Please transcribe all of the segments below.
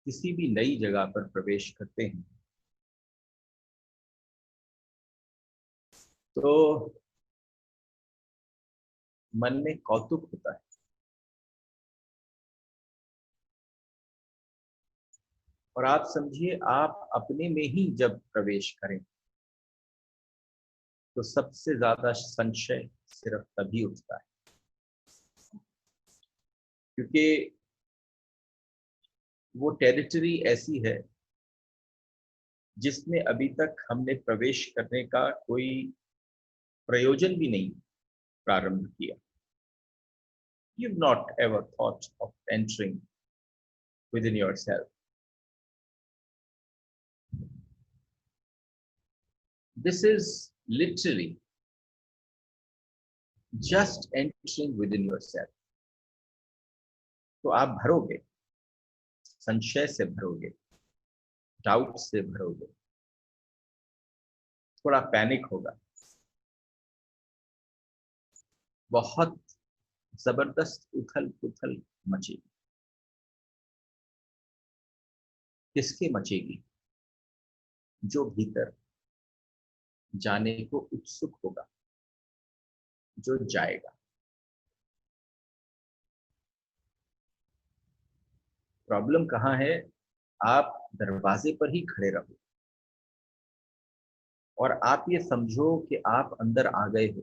किसी भी नई जगह पर प्रवेश करते हैं तो मन में कौतुक होता है। और आप समझिए, आप अपने में ही जब प्रवेश करें तो सबसे ज्यादा संशय सिर्फ तभी उठता है, क्योंकि वो टेरिटरी ऐसी है जिसमें अभी तक हमने प्रवेश करने का कोई प्रयोजन भी नहीं प्रारंभ किया। You've not ever thought of entering within yourself. This is literally just entering within yourself. तो आप भरोगे, संशय से भरोगे, डाउट से भरोगे, थोड़ा पैनिक होगा, बहुत जबरदस्त उथल पुथल मचेगी। किसके मचेगी? जो भीतर जाने को उत्सुक होगा, जो जाएगा। प्रॉब्लम कहाँ है? आप दरवाजे पर ही खड़े रहो और आप ये समझो कि आप अंदर आ गए हो,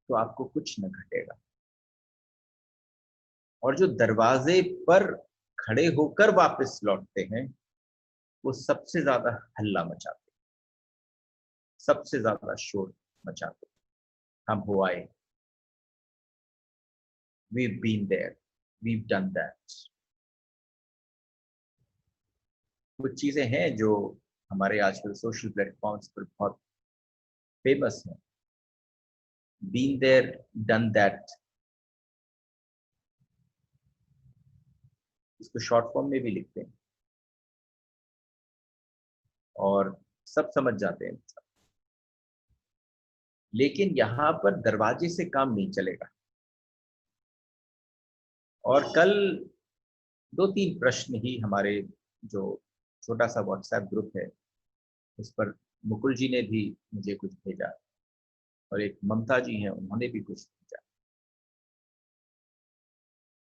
तो आपको कुछ न घटेगा। और जो दरवाजे पर खड़े होकर वापस लौटते हैं वो सबसे ज्यादा हल्ला मचाते, सबसे ज्यादा शोर मचाते। हम हो आए, we've been there, we've done that। कुछ चीजें हैं जो हमारे आजकल सोशल प्लेटफॉर्म्स पर बहुत फेमस हैं। been there, done that, इसको शॉर्ट फॉर्म में भी लिखते हैं और सब समझ जाते हैं। लेकिन यहाँ पर दरवाजे से काम नहीं चलेगा। और कल 2-3 प्रश्न ही हमारे जो छोटा सा व्हाट्सएप ग्रुप है उस पर मुकुल जी ने भी मुझे कुछ भेजा और एक ममता जी हैं, उन्होंने भी कुछ भेजा।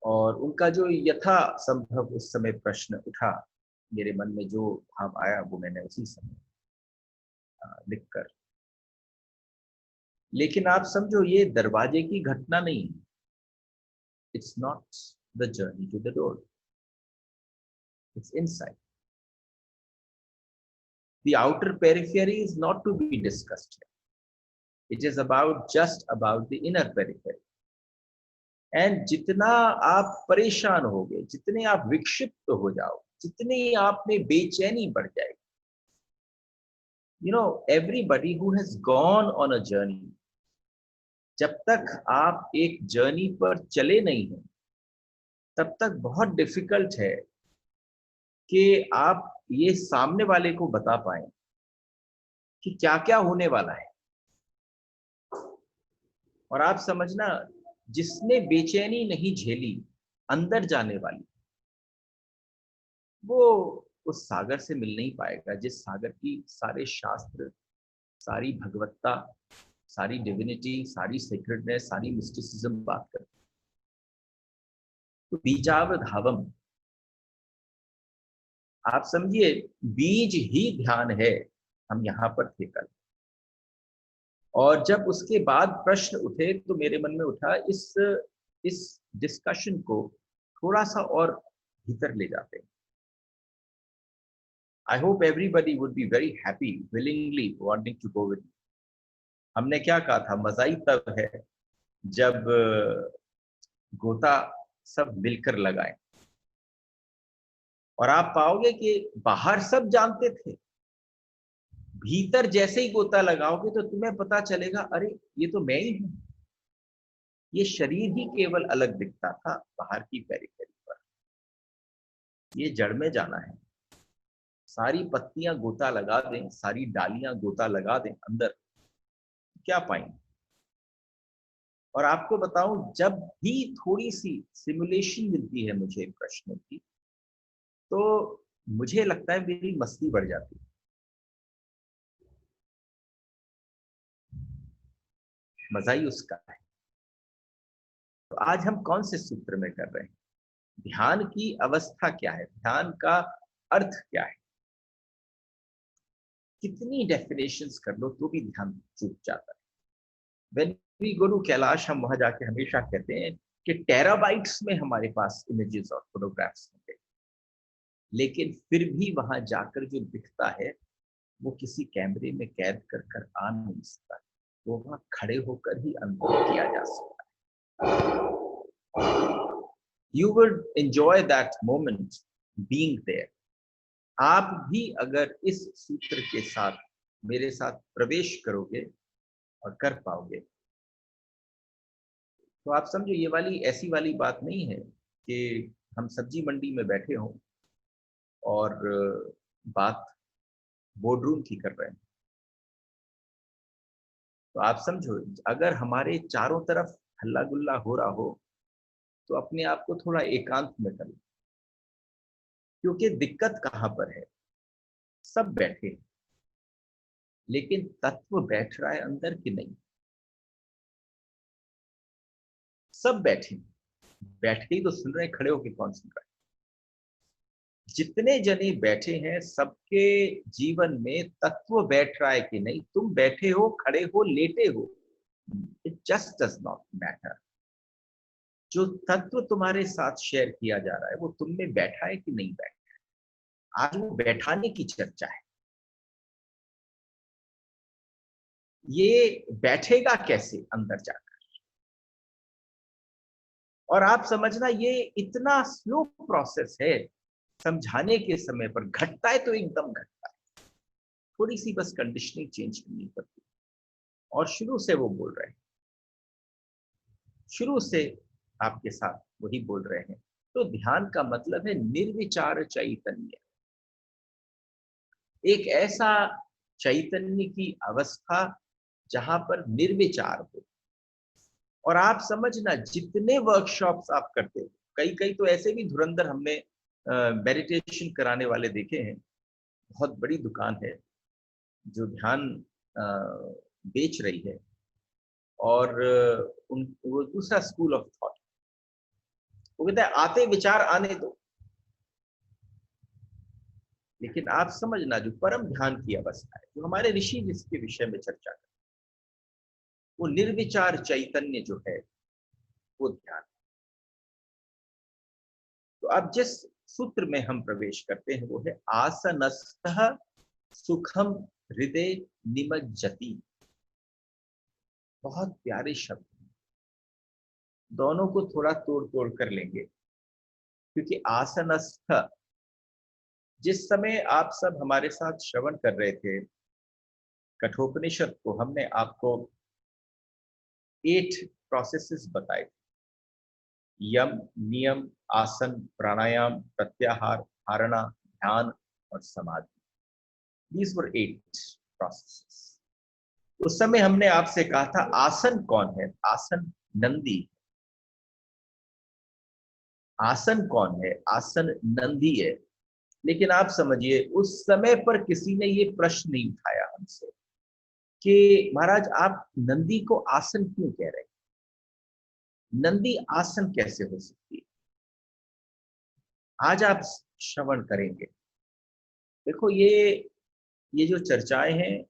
और उनका जो यथा संभव उस समय प्रश्न उठा, मेरे मन में जो भाव आया वो मैंने उसी समय लिखकर। लेकिन आप समझो, ये दरवाजे की घटना नहीं, it's not the journey to the door, it's inside. The outer periphery is not to be discussed here. It is just about the inner periphery. And जितना आप परेशान होगे, जितने आप विक्षिप्त हो जाओ, जितनी आप में बेचैनी बढ़ जाएगी, everybody who has gone on a journey, जब तक आप एक जर्नी पर चले नहीं हैं तब तक बहुत डिफिकल्ट है कि आप ये सामने वाले को बता पाएं कि क्या क्या होने वाला है। और आप समझना, जिसने बेचैनी नहीं झेली अंदर जाने वाली, वो उस सागर से मिल नहीं पाएगा जिस सागर की सारे शास्त्र, सारी भगवत्ता, सारी डिविनिटी, सारी सीक्रेटनेस, सारी मिस्टिसिज्म बात करते। तो बीजावधावम, आप समझिए, बीज ही ध्यान है। हम यहाँ पर थे कल, और जब उसके बाद प्रश्न उठे तो मेरे मन में उठा, इस डिस्कशन को थोड़ा सा और भीतर ले जाते हैं। I hope everybody would be very happy, willingly wanting to go with me. हमने क्या कहा था? मज़ा तब है जब गोता सब मिलकर लगाएं। और आप पाओगे कि बाहर सब जानते थे, भीतर जैसे ही गोता लगाओगे तो तुम्हें पता चलेगा, अरे ये तो मैं ही हूं। ये शरीर ही केवल अलग दिखता था बाहर की पेरिफेरी पर। ये जड़ में जाना है। सारी पत्तियां गोता लगा दें, सारी डालियां गोता लगा दें अंदर, क्या पाएंगे? और आपको बताऊं, जब भी थोड़ी सी सिमुलेशन मिलती है मुझे प्रश्नों की, तो मुझे लगता है मेरी मस्ती बढ़ जाती है। मजा ही उसका है। तो आज हम कौन से सूत्र में कर रहे हैं? ध्यान की अवस्था क्या है, ध्यान का अर्थ क्या है? कितनी डेफिनेशंस कर लो तो भी ध्यान चूक जाता है। When we go to Kailash, हम वहां जाके हमेशा कहते हैं कि टेराबाइट्स में हमारे पास इमेजेस और फोटोग्राफ्स होंगे, लेकिन फिर भी वहां जाकर जो दिखता है वो किसी कैमरे में कैद कर कर आ नहीं सकता। वो वहां खड़े होकर ही अनुभव किया जा सकता है। You would enjoy that moment being there. आप भी अगर इस सूत्र के साथ मेरे साथ प्रवेश करोगे और कर पाओगे, तो आप समझो ये वाली ऐसी वाली बात नहीं है कि हम सब्जी मंडी में बैठे हों और बात बोर्डरूम की कर रहे हैं। तो आप समझो, अगर हमारे चारों तरफ हल्ला गुल्ला हो रहा हो, तो अपने आप को थोड़ा एकांत में कर लो। क्योंकि दिक्कत कहां पर है? सब बैठे हैं, लेकिन तत्व बैठ रहा है अंदर कि नहीं? सब बैठे, बैठ के ही तो सुन रहे हैं, खड़े होके कौन सुन रहा है? जितने जने बैठे हैं सबके जीवन में तत्व बैठ रहा है कि नहीं? तुम बैठे हो, खड़े हो, लेटे हो, it just does not matter. जो तत्व तुम्हारे साथ शेयर किया जा रहा है वो तुम में बैठा है कि नहीं बैठा है। आज वो बैठाने की चर्चा है। ये बैठेगा कैसे अंदर जाकर? और आप समझना, ये इतना स्लो प्रोसेस है, समझाने के समय पर घटता है तो एकदम घटता है। थोड़ी सी बस कंडीशनिंग चेंज करनी पड़ती है। और शुरू से वो बोल रहे हैं, शुरू से आपके साथ वही बोल रहे हैं। तो ध्यान का मतलब है निर्विचार चैतन्य, एक ऐसा चैतन्य की अवस्था जहां पर निर्विचार हो। और आप समझना, जितने वर्कशॉप्स आप करते हो, कई कई तो ऐसे भी धुरंधर हमने मेडिटेशन कराने वाले देखे हैं। बहुत बड़ी दुकान है जो ध्यान बेच रही है, और वो दूसरा स्कूल ऑफ थॉट, वो कहता है आते विचार आने दो। लेकिन आप समझना, जो परम ध्यान की अवस्था है, जो हमारे ऋषि जिसके विषय में चर्चा करते हैं, वो निर्विचार चैतन्य जो है वो ध्यान। तो अब जिस सूत्र में हम प्रवेश करते हैं वो है आसनस्थः सुखम हृदय निमज्जति। बहुत प्यारे शब्द, दोनों को थोड़ा तोड़ तोड़ कर लेंगे। क्योंकि आसनस्थ, जिस समय आप सब हमारे साथ श्रवण कर रहे थे कठोपनिषद को, हमने आपको 8 प्रोसेसेस बताए। यम, नियम, आसन, प्राणायाम, प्रत्याहार, धारणा, ध्यान और समाधि। These were 8 processes. उस समय हमने आपसे कहा था आसन कौन है? आसन नंदी। आसन कौन है? आसन नंदी है। लेकिन आप समझिए, उस समय पर किसी ने ये प्रश्न नहीं उठाया हमसे कि महाराज आप नंदी को आसन क्यों कह रहे हैं? नंदी आसन कैसे हो सकती है? आज आप श्रवण करेंगे। देखो, ये जो चर्चाएं हैं,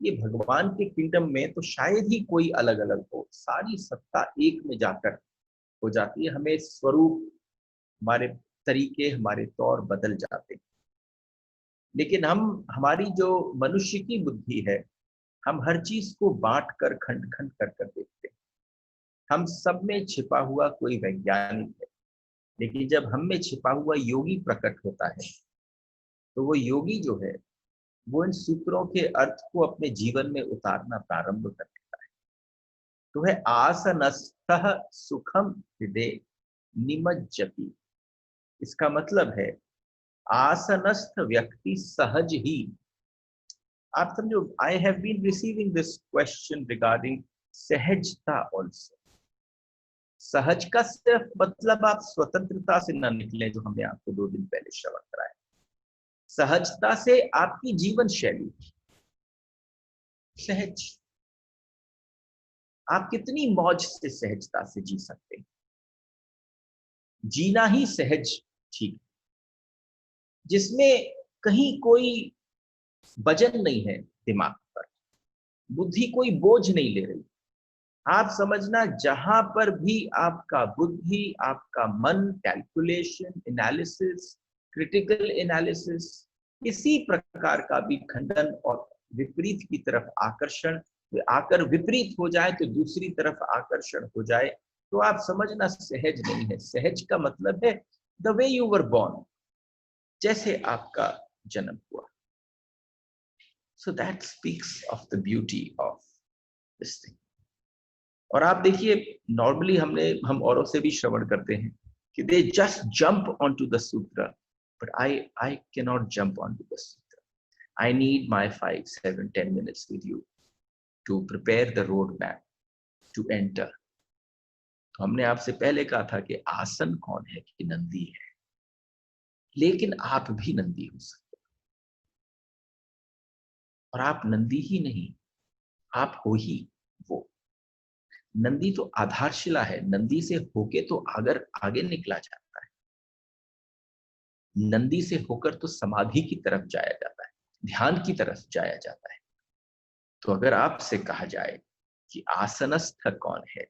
ये भगवान के किंगडम में तो शायद ही कोई अलग अलग हो, सारी सत्ता एक में जाकर हो जाती है। हमें स्वरूप, हमारे तरीके, हमारे तौर बदल जाते हैं। लेकिन हमारी जो मनुष्य की बुद्धि है, हम हर चीज को बांट कर, खंड खंड कर कर देखते हैं। हम सब में छिपा हुआ कोई वैज्ञानिक है, लेकिन जब हम में छिपा हुआ योगी प्रकट होता है, तो वो योगी जो है वो इन सूत्रों के अर्थ को अपने जीवन में उतारना प्रारंभ कर देता है। तो है आसनस्थः सुखम हृदय निमज्जति। इसका मतलब है आसनस्थ व्यक्ति सहज ही, आप समझो, I have been receiving this question regarding सहजता ऑल्सो। सहज का सिर्फ मतलब आप स्वतंत्रता से न निकले, जो हमने आपको 2 दिन पहले श्रवण कराया। सहजता से आपकी जीवन शैली सहज, आप कितनी मौज से सहजता से जी सकते हैं। जीना ही सहज ठीक, जिसमें कहीं कोई वजन नहीं है दिमाग पर, बुद्धि कोई बोझ नहीं ले रही। आप समझना, जहां पर भी आपका बुद्धि, आपका मन कैलकुलेशन, एनालिसिस, क्रिटिकल एनालिसिस, किसी प्रकार का भी खंडन और विपरीत की तरफ आकर्षण आकर विपरीत हो जाए तो दूसरी तरफ आकर्षण हो जाए, तो आप समझना सहज नहीं है। सहज का मतलब है the way you were born, जैसे आपका जन्म हुआ। So that speaks of the beauty of this thing. और आप देखिए, नॉर्मली हम औरों से भी श्रवण करते हैं कि they just jump on to the sutra, but I can not jump on to the sutra. I need my 5, 7, 10 minutes with you to prepare the road map to enter. तो हमने आपसे पहले कहा था कि आसन कौन है, कि नंदी है, लेकिन आप भी नंदी हो सकते, और आप नंदी ही नहीं, आप हो ही वो। नंदी तो आधारशिला है, नंदी से होके तो अगर आगे निकला जाता है, नंदी से होकर तो समाधि की तरफ जाया जाता है, ध्यान की तरफ जाया जाता है। तो अगर आपसे कहा जाए कि आसनस्थ कौन है,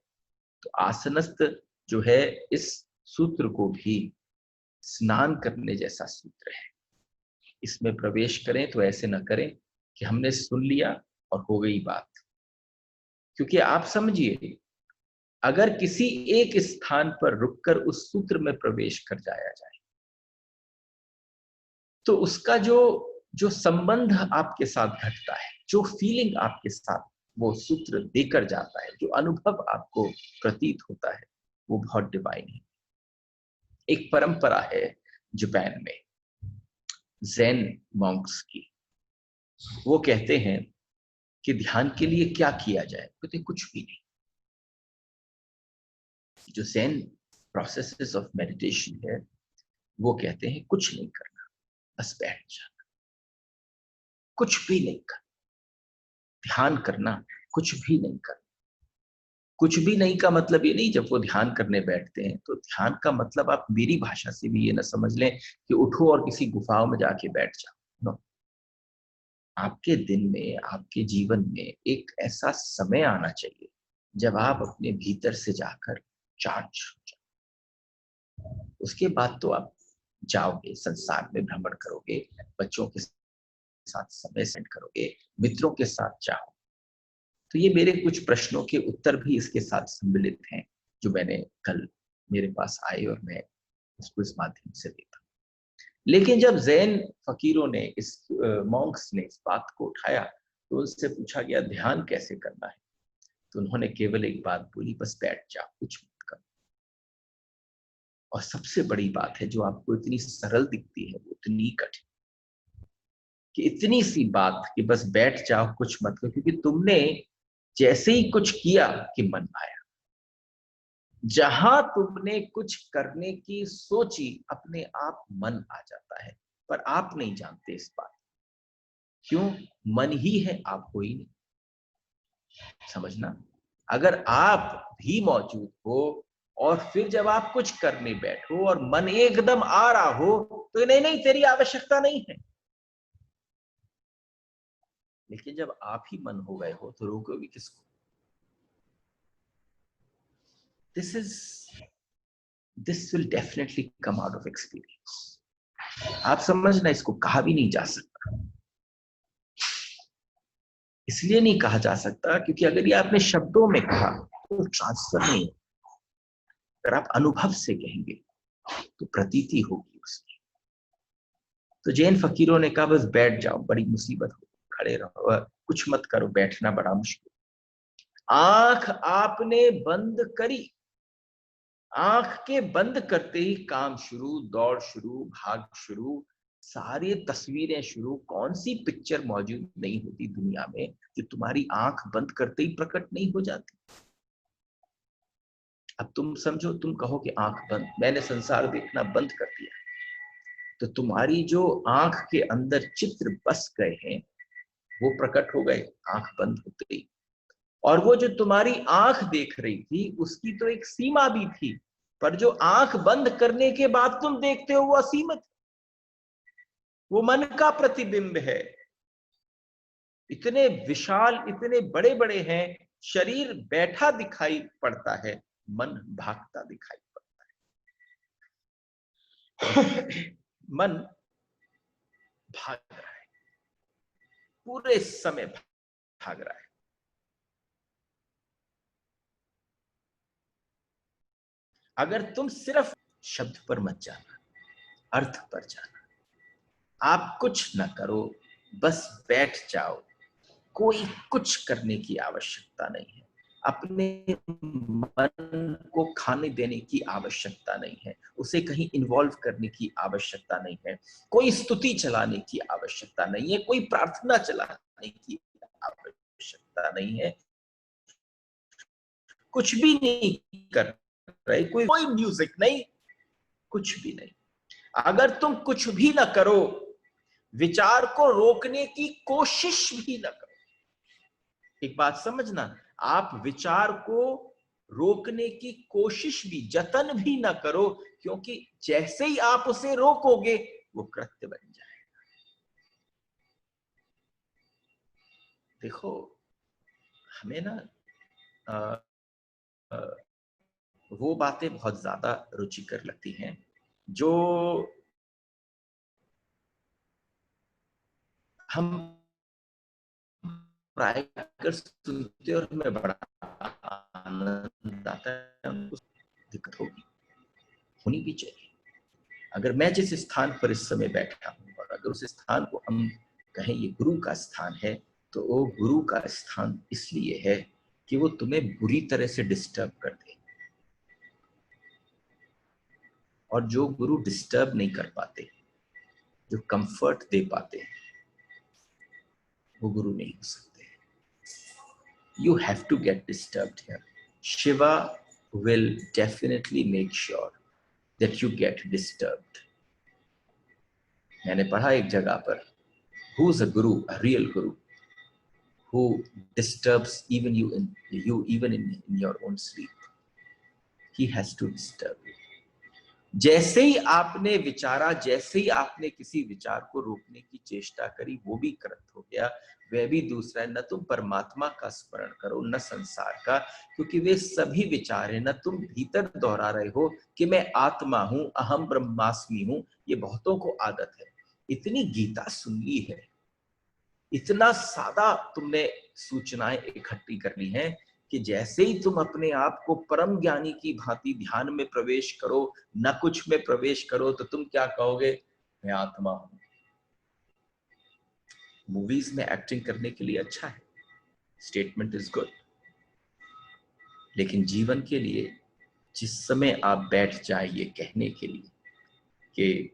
तो आसनस्थ जो है, इस सूत्र को भी स्नान करने जैसा सूत्र है। इसमें प्रवेश करें तो ऐसे न करें कि हमने सुन लिया और हो गई बात। क्योंकि आप समझिए, अगर किसी एक स्थान पर रुककर उस सूत्र में प्रवेश कर जाया जाए, तो उसका जो जो संबंध आपके साथ घटता है, जो फीलिंग आपके साथ वो सूत्र देकर जाता है, जो अनुभव आपको प्रतीत होता है, वो बहुत डिवाइन है। एक परंपरा है जापान में ज़ेन मॉन्क्स की। वो कहते हैं कि ध्यान के लिए क्या किया जाए, कहते कुछ भी नहीं। जो ज़ेन प्रोसेसेस ऑफ मेडिटेशन है, वो कहते हैं कुछ नहीं करना, बस बैठ जाना, कुछ भी नहीं करना। ध्यान करना, कुछ भी नहीं करना। कुछ भी नहीं का मतलब ये नहीं, जब वो ध्यान करने बैठते हैं तो ध्यान का मतलब आप मेरी भाषा से भी ये ना समझ लें कि उठो और किसी गुफाओं में जाके बैठ जाओ। नो, आपके दिन में, आपके जीवन में एक ऐसा समय आना चाहिए जब आप अपने भीतर से जाकर चार्ज हो जाओ। उसके बाद तो आप जाओगे, संसार में भ्रमण करोगे, बच्चों के साथ समय स्पेंड करोगे, मित्रों के साथ जाओ। तो ये मेरे कुछ प्रश्नों के उत्तर भी इसके साथ सम्मिलित हैं, जो मैंने कल मेरे पास आए और मैं उसको इस माध्यम से देता। लेकिन जब जैन फकीरों ने, इस मॉन्क्स ने इस बात को उठाया, तो उनसे पूछा गया ध्यान कैसे करना है, तो उन्होंने केवल एक बात बोली, बस बैठ जाओ, कुछ मत करो। और सबसे बड़ी बात है, जो आपको इतनी सरल दिखती है, वो इतनी कठिन, कि इतनी सी बात कि बस बैठ जाओ, कुछ मत करो, क्योंकि तुमने जैसे ही कुछ किया कि मन आया। जहां तुमने कुछ करने की सोची, अपने आप मन आ जाता है, पर आप नहीं जानते इस बात। क्यों? मन ही है, आप हो ही नहीं। समझना, अगर आप भी मौजूद हो और फिर जब आप कुछ करने बैठो और मन एकदम आ रहा हो, तो नहीं नहीं तेरी आवश्यकता नहीं है। लेकिन जब आप ही मन हो गए हो, तो रोकोगे किसको? This will definitely come out of experience. आप समझना, इसको कहा भी नहीं जा सकता। इसलिए नहीं कहा जा सकता क्योंकि अगर ये आपने शब्दों में कहा तो ट्रांसफर नहीं। अगर आप अनुभव से कहेंगे तो प्रतीति होगी उसकी। तो जैन फकीरों ने कहा बस बैठ जाओ, बड़ी मुसीबत हो, खड़े रहो, कुछ मत करो, बैठना बड़ा मुश्किल। आंख आपने बंद करी, आंख के बंद करते ही काम शुरू, दौड़ शुरू, भाग शुरू, सारी तस्वीरें शुरू। कौन सी पिक्चर मौजूद नहीं होती दुनिया में जो तुम्हारी आंख बंद करते ही प्रकट नहीं हो जाती? अब तुम समझो, तुम कहो कि आंख बंद, मैंने संसार देखना बंद कर दिया, तो तुम्हारी जो आंख के अंदर चित्र बस गए हैं वो प्रकट हो गए आंख बंद होते ही। और वो जो तुम्हारी आंख देख रही थी उसकी तो एक सीमा भी थी, पर जो आंख बंद करने के बाद तुम देखते हो वो असीमित, वो मन का प्रतिबिंब है। इतने विशाल, इतने बड़े बड़े हैं, शरीर बैठा दिखाई पड़ता है, मन भागता दिखाई पड़ता है। मन भाग रहा है, पूरे समय भाग रहा है। अगर तुम सिर्फ शब्द पर मत जाना, अर्थ पर जाना, आप कुछ ना करो, बस बैठ जाओ, कोई कुछ करने की आवश्यकता नहीं है, अपने मन को खाने देने की आवश्यकता नहीं है, उसे कहीं इन्वॉल्व करने की आवश्यकता नहीं है, कोई स्तुति चलाने की आवश्यकता नहीं है, कोई प्रार्थना चलाने की आवश्यकता नहीं है, कुछ भी नहीं कर रहे, कोई म्यूजिक नहीं, कुछ भी नहीं। अगर तुम कुछ भी ना करो, विचार को रोकने की कोशिश भी ना करो, एक बात समझना, आप विचार को रोकने की कोशिश भी, जतन भी ना करो, क्योंकि जैसे ही आप उसे रोकोगे वो कृत्य बन जाएगा। देखो, हमें ना वो बातें बहुत ज्यादा रुचिकर लगती हैं जो हम प्राय कर सुनते और हमें बड़ा आनंद आता है, उनको दिक्कत होनी भी चाहिए। अगर मैं जिस स्थान पर इस समय बैठा हूं और अगर उस स्थान को हम कहें ये गुरु का स्थान है, तो वो गुरु का स्थान इसलिए है कि वो तुम्हें बुरी तरह से डिस्टर्ब कर दे। और जो गुरु डिस्टर्ब नहीं कर पाते, जो कंफर्ट दे पाते हैं, वो गुरु नहीं हो सकते। You have to get disturbed here. Shiva will definitely make sure that you get disturbed. मैंने पढ़ा एक जगह पर, who's a guru, a real guru, who disturbs even in your own sleep. He has to disturb you. जैसे ही आपने विचारा, जैसे ही आपने किसी विचार को रोकने की चेष्टा करी, वो भी कृत हो गया, वह भी दूसरा है। न तुम परमात्मा का स्मरण करो, न संसार का, क्योंकि वे सभी विचार है। न तुम भीतर दोहरा रहे हो कि मैं आत्मा हूं, अहम ब्रह्मास्मि हूं। ये बहुतों को आदत है, इतनी गीता सुन ली है, इतना सादा तुमने सूचनाएं इकट्ठी कर ली हैं कि जैसे ही तुम अपने आप को परम ज्ञानी की भांति ध्यान में प्रवेश करो, न कुछ में प्रवेश करो, तो तुम क्या कहोगे? मैं आत्मा हूं। मूवीज में एक्टिंग करने के लिए अच्छा है, स्टेटमेंट इज गुड, लेकिन जीवन के लिए जिस समय आप बैठ जाए ये कहने के लिए कि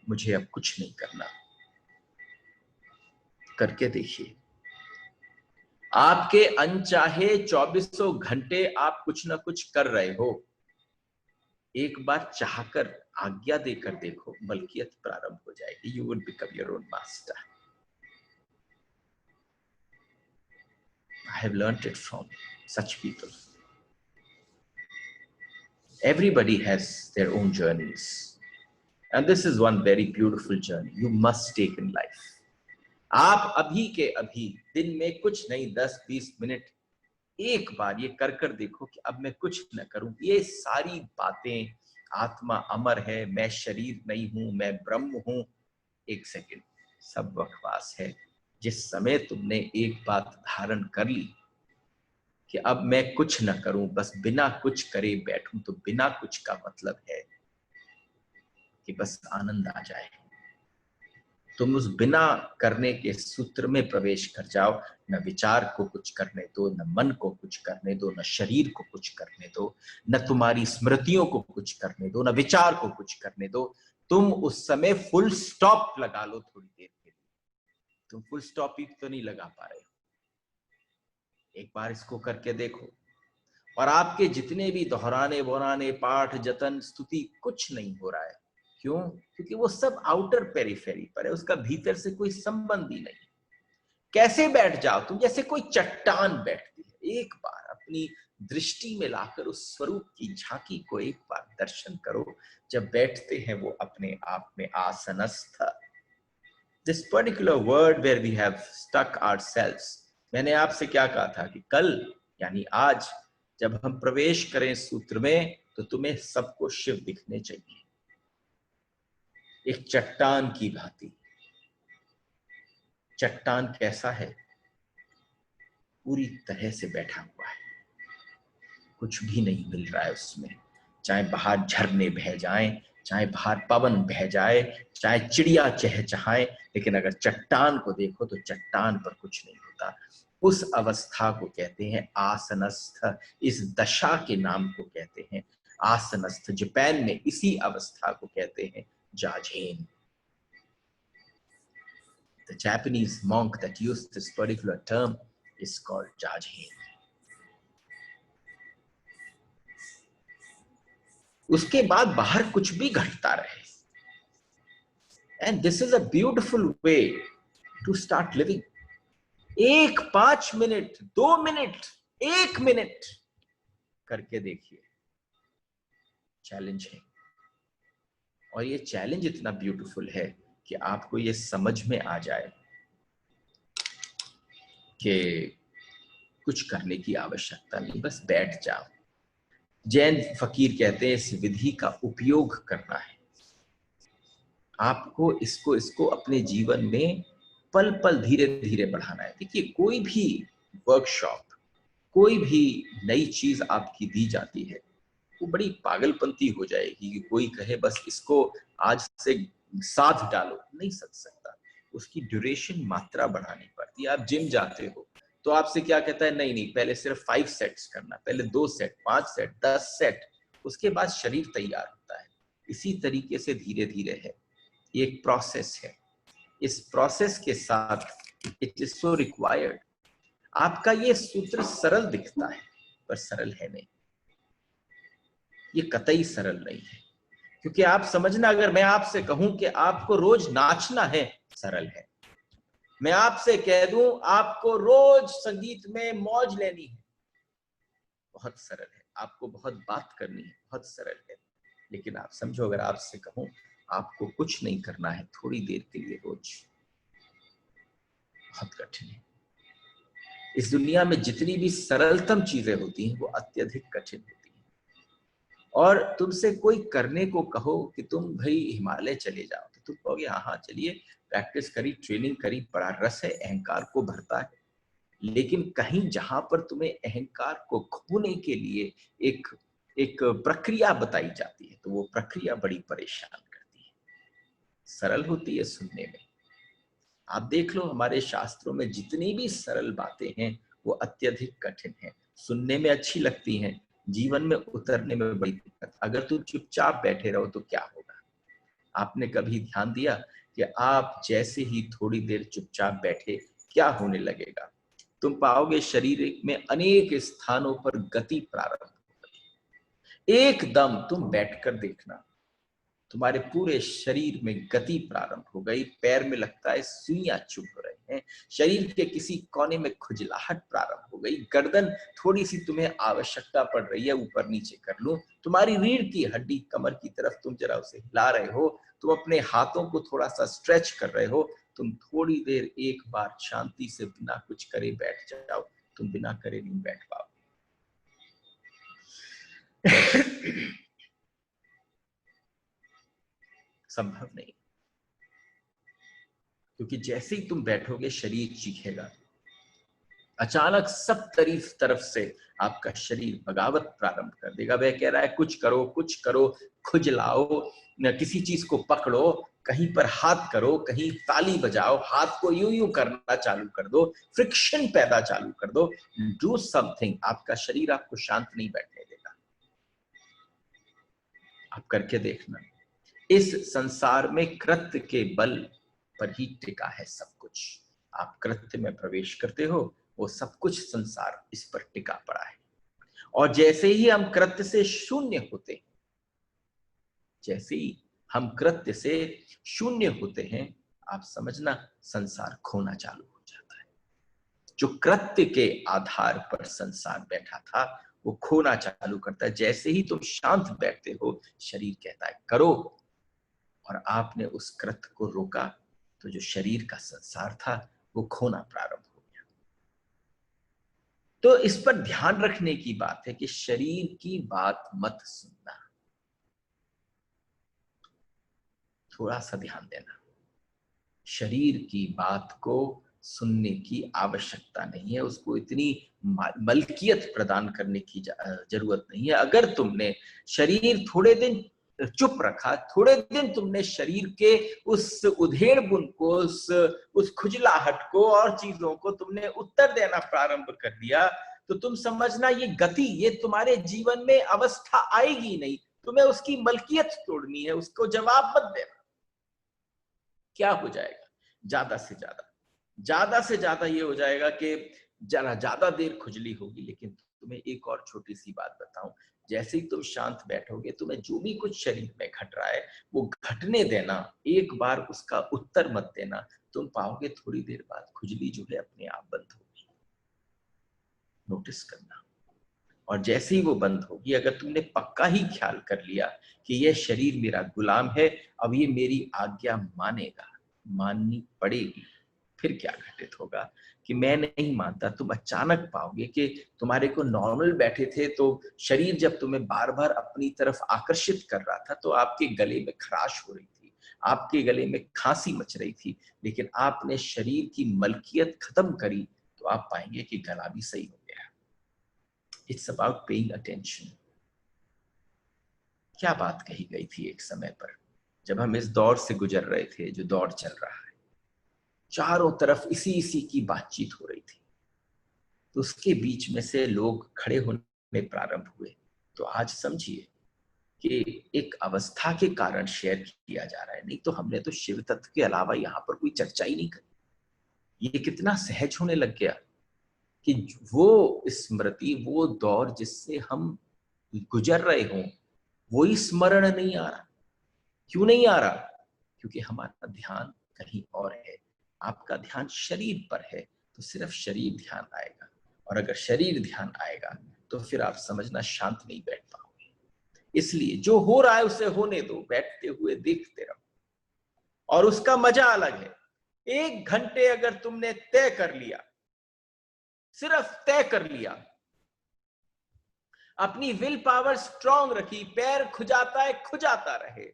मुझे अब कुछ नहीं करना, करके देखिए। आपके अनचाहे 24 घंटे आप कुछ ना कुछ कर रहे हो, एक बार चाहकर, आज्ञा देकर देखो, मलकियत प्रारंभ हो जाएगी। You would become your own master. I have learned it from such people. Everybody has their own journeys, and this is one very beautiful journey you must take in life. आप अभी के अभी दिन में कुछ नहीं, 10-20 मिनट एक बार ये कर कर देखो कि अब मैं कुछ न करूं। ये सारी बातें, आत्मा अमर है, मैं शरीर नहीं हूं, मैं ब्रह्म हूं, एक सेकंड, सब बकवास है। जिस समय तुमने एक बात धारण कर ली कि अब मैं कुछ न करूं, बस बिना कुछ करे बैठूं, तो बिना कुछ का मतलब है कि बस आनंद आ जाए। तुम उस बिना करने के सूत्र में प्रवेश कर जाओ। न विचार को कुछ करने दो, न मन को कुछ करने दो, न शरीर को कुछ करने दो, न तुम्हारी स्मृतियों को कुछ करने दो, न विचार को कुछ करने दो। तुम उस समय फुल स्टॉप लगा लो थोड़ी देर के लिए। तुम फुल स्टॉप ही तो नहीं लगा पा रहे हो। एक बार इसको करके देखो। और आपके जितने भी दोहराने बोराने पाठ जतन स्तुति कुछ नहीं हो रहा है। क्यों? क्योंकि वो सब आउटर पेरिफेरी पर है, उसका भीतर से कोई संबंध ही नहीं। कैसे बैठ जाओ तुम? जैसे कोई चट्टान बैठती है। एक बार अपनी दृष्टि में लाकर उस स्वरूप की झांकी को एक बार दर्शन करो। जब बैठते हैं वो अपने आप में आसनस्थ। This particular word where we have stuck ourselves, मैंने आपसे क्या कहा था कि कल यानी आज जब हम प्रवेश करें सूत्र में तो तुम्हें सबको शिव दिखने चाहिए, एक चट्टान की भांति। चट्टान कैसा है? पूरी तरह से बैठा हुआ है, कुछ भी नहीं मिल रहा है उसमें। चाहे बाहर झरने बह जाएं, चाहे बाहर पवन बह जाए, चाहे चिड़िया चहचहाए, लेकिन अगर चट्टान को देखो तो चट्टान पर कुछ नहीं होता। उस अवस्था को कहते हैं आसनस्थ। इस दशा के नाम को कहते हैं आसनस्थ। जापान में इसी अवस्था को कहते हैं zazen. The Japanese monk that used this particular term is called Jajen. उसके बाद बाहर कुछ भी घटता रहे। And this is a beautiful way to start living. एक 5 मिनट, 2 मिनट, 1 मिनट करके देखिए। चैलेंज है, और ये चैलेंज इतना ब्यूटीफुल है कि आपको ये समझ में आ जाए कि कुछ करने की आवश्यकता नहीं, बस बैठ जाओ। जैन फकीर कहते हैं इस विधि का उपयोग करना है आपको, इसको अपने जीवन में पल पल धीरे धीरे बढ़ाना है। देखिए कोई भी वर्कशॉप, कोई भी नई चीज आपकी दी जाती है वो बड़ी पागलपंती हो जाएगी कि कोई कहे बस इसको आज से साथ डालो, नहीं सक सकता। उसकी ड्यूरेशन, मात्रा बढ़ानी पड़ती है। आप जिम जाते हो तो आपसे क्या कहता है, नहीं नहीं पहले सिर्फ 5 सेट्स करना, पहले 2 सेट, 5 सेट, 10 सेट, उसके बाद शरीर तैयार होता है। इसी तरीके से धीरे धीरे है, ये एक प्रोसेस है। इस प्रोसेस के साथ इट इज सो रिक्वायर्ड। आपका ये सूत्र सरल दिखता है पर सरल है नहीं, ये कतई सरल नहीं है। क्योंकि आप समझना, अगर मैं आपसे कहूं कि आपको रोज नाचना है, सरल है। मैं आपसे कह दूं आपको रोज संगीत में मौज लेनी है, बहुत सरल है। आपको बहुत बात करनी है, बहुत सरल है। लेकिन आप समझो, अगर आपसे कहूं आपको कुछ नहीं करना है थोड़ी देर के लिए रोज, बहुत कठिन है। इस दुनिया में जितनी भी सरलतम चीजें होती हैं वो अत्यधिक कठिन होती हैं। और तुमसे कोई करने को कहो कि तुम भाई हिमालय चले जाओ, तो तुम कहोगे हाँ हाँ चलिए, प्रैक्टिस करी, ट्रेनिंग करी, बड़ा रस है, अहंकार को भरता है। लेकिन कहीं जहां पर तुम्हें अहंकार को खोने के लिए एक एक प्रक्रिया बताई जाती है तो वो प्रक्रिया बड़ी परेशान करती है। सरल होती है सुनने में। आप देख लो हमारे शास्त्रों में जितनी भी सरल बातें हैं वो अत्यधिक कठिन है। सुनने में अच्छी लगती हैं, जीवन में उतरने में बड़ी दिक्कत। अगर तुम चुपचाप बैठे रहो तो क्या होगा? आपने कभी ध्यान दिया कि आप जैसे ही थोड़ी देर चुपचाप बैठे क्या होने लगेगा? तुम पाओगे शरीर में अनेक स्थानों पर गति प्रारंभ हो गई। एकदम तुम बैठकर देखना, तुम्हारे पूरे शरीर में गति प्रारंभ हो गई। पैर में लगता है सुइयां चुभ रहे हैं, शरीर के किसी कोने में खुजलाहट प्रारंभ हो गई, गर्दन थोड़ी सी तुम्हें आवश्यकता पड़ रही है ऊपर नीचे कर लूं, तुम्हारी रीढ़ की हड्डी कमर की तरफ तुम जरा उसे हिला रहे हो, तुम अपने हाथों को थोड़ा सा स्ट्रेच कर रहे हो। तुम थोड़ी देर एक बार शांति से बिना कुछ करे बैठ जाओ, तुम बिना करे नहीं बैठ पाओ। संभव नहीं, क्योंकि जैसे ही तुम बैठोगे शरीर चीखेगा। अचानक सब तरफ से आपका शरीर बगावत प्रारंभ कर देगा। वह कह रहा है कुछ करो, कुछ करो, खुजलाओ, किसी चीज को पकड़ो, कहीं पर हाथ करो, कहीं ताली बजाओ, हाथ को यूं यूं करना चालू कर दो, फ्रिक्शन पैदा चालू कर दो, डू समथिंग। आपका शरीर आपको शांत नहीं बैठने देगा। आप करके देखना। इस संसार में कृत्य के बल पर ही टिका है सब कुछ। आप कृत्य में प्रवेश करते हो, वो सब कुछ संसार इस पर टिका पड़ा है। और जैसे ही हम कृत्य से शून्य होते हैं, जैसे ही हम कृत्य से शून्य होते हैं, आप समझना संसार खोना चालू हो जाता है। जो कृत्य के आधार पर संसार बैठा था वो खोना चालू करता है। जैसे ही तुम शांत बैठते हो, शरीर कहता है करो, और आपने उस कृत्य को रोका तो जो शरीर का संसार था वो खोना प्रारंभ हो गया। तो इस पर ध्यान रखने की बात है कि शरीर की बात मत सुनना, थोड़ा सा ध्यान देना। शरीर की बात को सुनने की आवश्यकता नहीं है, उसको इतनी मलकियत प्रदान करने की जरूरत नहीं है। अगर तुमने शरीर थोड़े दिन चुप रखा, थोड़े दिन तुमने शरीर के उस उधेड़ बुन को, उस खुजलाहट को और चीजों को तुमने उत्तर देना प्रारंभ कर दिया, तो तुम समझना ये गति, ये तुम्हारे जीवन में अवस्था आएगी नहीं। तुम्हें उसकी मलकियत तोड़नी है, उसको जवाब मत देना। क्या हो जाएगा, ज्यादा से ज्यादा ये हो जाएगा कि जरा ज्यादा देर खुजली होगी। लेकिन तुम्हें एक और छोटी सी बात बताऊं, जैसे ही तुम शांत बैठोगे, तुम्हें जो भी कुछ शरीर में घट रहा है वो घटने देना, एक बार उसका उत्तर मत देना। तुम पाओगे थोड़ी देर बाद खुजली जो है अपने आप बंद होगी। नोटिस करना। और जैसे ही वो बंद होगी, अगर तुमने पक्का ही ख्याल कर लिया कि यह शरीर मेरा गुलाम है, अब ये मेरी आज्ञा मानेगा, माननी पड़ेगी, फिर क्या घटित होगा कि मैं नहीं मानता, तुम अचानक पाओगे कि तुम्हारे को नॉर्मल बैठे थे तो शरीर जब तुम्हें बार बार अपनी तरफ आकर्षित कर रहा था तो आपके गले में खराश हो रही थी, आपके गले में खांसी मच रही थी। लेकिन आपने शरीर की मलकियत खत्म करी तो आप पाएंगे कि गला भी सही हो गया। It's about paying attention. क्या बात कही गई थी एक समय पर, जब हम इस दौर से गुजर रहे थे, जो दौर चल रहा है, चारों तरफ इसी की बातचीत हो रही थी, तो उसके बीच में से लोग खड़े होने प्रारंभ हुए। तो आज समझिए कि एक अवस्था के कारण शेयर किया जा रहा है, नहीं तो हमने तो शिव तत्व के अलावा यहाँ पर कोई चर्चा ही नहीं करी। ये कितना सहज होने लग गया कि वो स्मृति, वो दौर जिससे हम गुजर रहे हों, वही स्मरण नहीं आ रहा। क्यों नहीं आ रहा? क्योंकि हमारा ध्यान कहीं और है। आपका ध्यान शरीर पर है, तो सिर्फ शरीर ध्यान आएगा। और अगर शरीर ध्यान आएगा तो फिर आप समझना शांत नहीं बैठ पाओगे। इसलिए जो हो रहा है उसे होने दो, बैठते हुए देखते रहो, और उसका मजा अलग है। 1 घंटे अगर तुमने तय कर लिया, सिर्फ तय कर लिया, अपनी विल पावर स्ट्रांग रखी, पैर खुजाता है खुजाता रहे,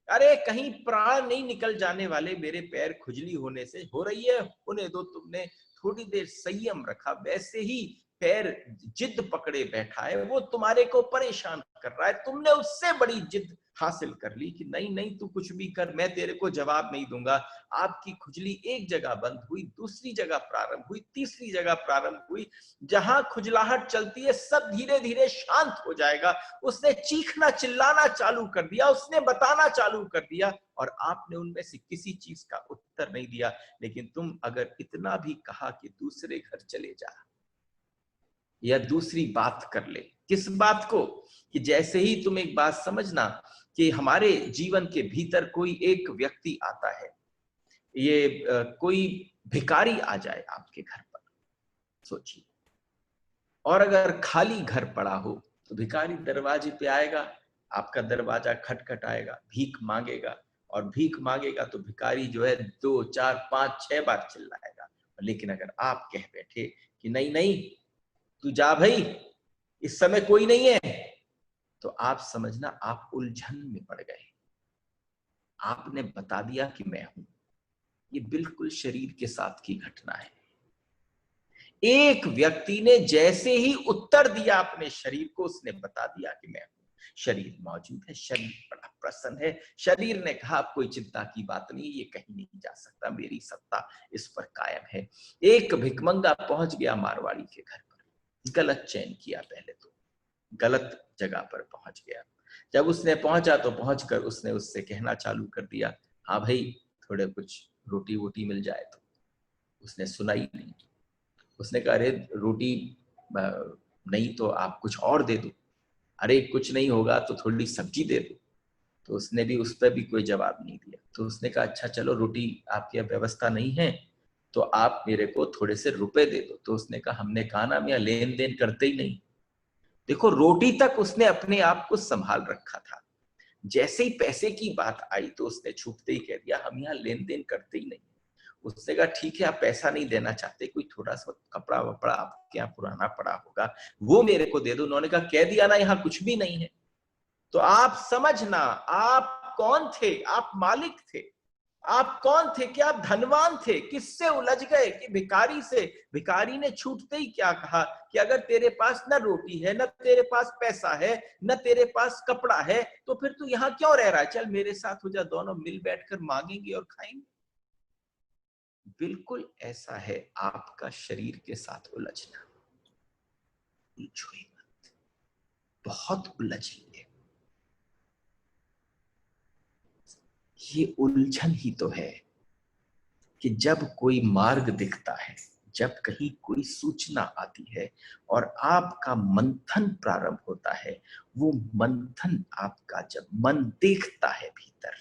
अरे कहीं प्राण नहीं निकल जाने वाले, मेरे पैर खुजली होने से हो रही है, होने दो। तुमने थोड़ी देर संयम रखा, वैसे ही पैर जिद पकड़े बैठा है, वो तुम्हारे को परेशान कर रहा है, तुमने उससे बड़ी जिद हासिल कर ली कि नहीं नहीं तू कुछ भी कर, मैं तेरे को जवाब नहीं दूंगा। आपकी खुजली एक जगह बंद हुई, दूसरी जगह प्रारंभ हुई, तीसरी जगह प्रारंभ हुई। जहां खुजलाहट चलती है सब धीरे धीरे शांत हो जाएगा। उसने चीखना चिल्लाना चालू कर दिया, उसने बताना चालू कर दिया, और आपने उनमें से किसी चीज का उत्तर नहीं दिया। लेकिन तुम अगर इतना भी कहा कि दूसरे घर चले जा, या दूसरी बात कर ले, किस बात को? कि जैसे ही तुम एक बात समझना कि हमारे जीवन के भीतर कोई एक व्यक्ति आता है, ये कोई भिखारी आ जाए आपके घर पर, सोचिए, और अगर खाली घर पड़ा हो तो भिखारी दरवाजे पे आएगा, आपका दरवाजा खटखटाएगा, भीख मांगेगा, और भीख मांगेगा तो भिखारी जो है 2 4 5 6 बार चिल्लाएगा। लेकिन अगर आप कह बैठे कि नहीं नहीं तू जा भाई, इस समय कोई नहीं है, तो आप समझना आप उलझन में पड़ गए। आपने बता दिया कि मैं हूं। ये बिल्कुल शरीर के साथ की घटना है। एक व्यक्ति ने जैसे ही उत्तर दिया अपने शरीर को, उसने बता दिया कि मैं हूं। शरीर मौजूद है, शरीर बड़ा प्रसन्न है। शरीर ने कहा कोई चिंता की बात नहीं, ये कहीं नहीं जा सकता, मेरी सत्ता इस पर कायम है। एक भिखमंगा पहुंच गया मारवाड़ी के घर पर, गलत चयन किया, पहले तो गलत जगह पर पहुंच गया। जब उसने पहुंचा तो पहुंचकर उसने उससे कहना चालू कर दिया, हाँ भाई थोड़े कुछ रोटी वोटी मिल जाए तो। उसने सुना ही नहीं। उसने कहा अरे रोटी नहीं तो आप कुछ और दे दो, अरे कुछ नहीं होगा तो थोड़ी सब्जी दे दो। तो उसने भी, उस पर भी कोई जवाब नहीं दिया। तो उसने कहा अच्छा चलो, रोटी आपकी अब व्यवस्था नहीं है तो आप मेरे को थोड़े से रुपए दे दो। तो उसने कहा हमने कहा ना, मैं लेन देन करते ही नहीं। देखो, रोटी तक उसने अपने आप को संभाल रखा था। जैसे ही पैसे की बात आई तो उसने छुपते ही कह दिया हम यहाँ लेन देन करते ही नहीं। उसने कहा ठीक है, आप पैसा नहीं देना चाहते, कोई थोड़ा सा कपड़ा वपड़ा आपके यहाँ पुराना पड़ा होगा वो मेरे को दे दो। उन्होंने कहा कह दिया ना यहाँ कुछ भी नहीं है। तो आप समझना, आप कौन थे? आप मालिक थे। आप कौन थे? कि आप धनवान थे? किससे उलझ गए? कि भिखारी से। भिखारी ने छूटते ही क्या कहा कि अगर तेरे पास न रोटी है, न तेरे पास पैसा है, न तेरे पास कपड़ा है, तो फिर तू यहां क्यों रह रहा है? चल मेरे साथ हो जा, दोनों मिल बैठकर मांगेंगे और खाएंगे। बिल्कुल ऐसा है आपका शरीर के साथ उलझना। उलझो ही मत, बहुत उलझ लिए। ये उलझन ही तो है कि जब कोई मार्ग दिखता है, जब कहीं कोई सूचना आती है और आपका मंथन प्रारंभ होता है, वो मंथन आपका जब मन देखता है भीतर,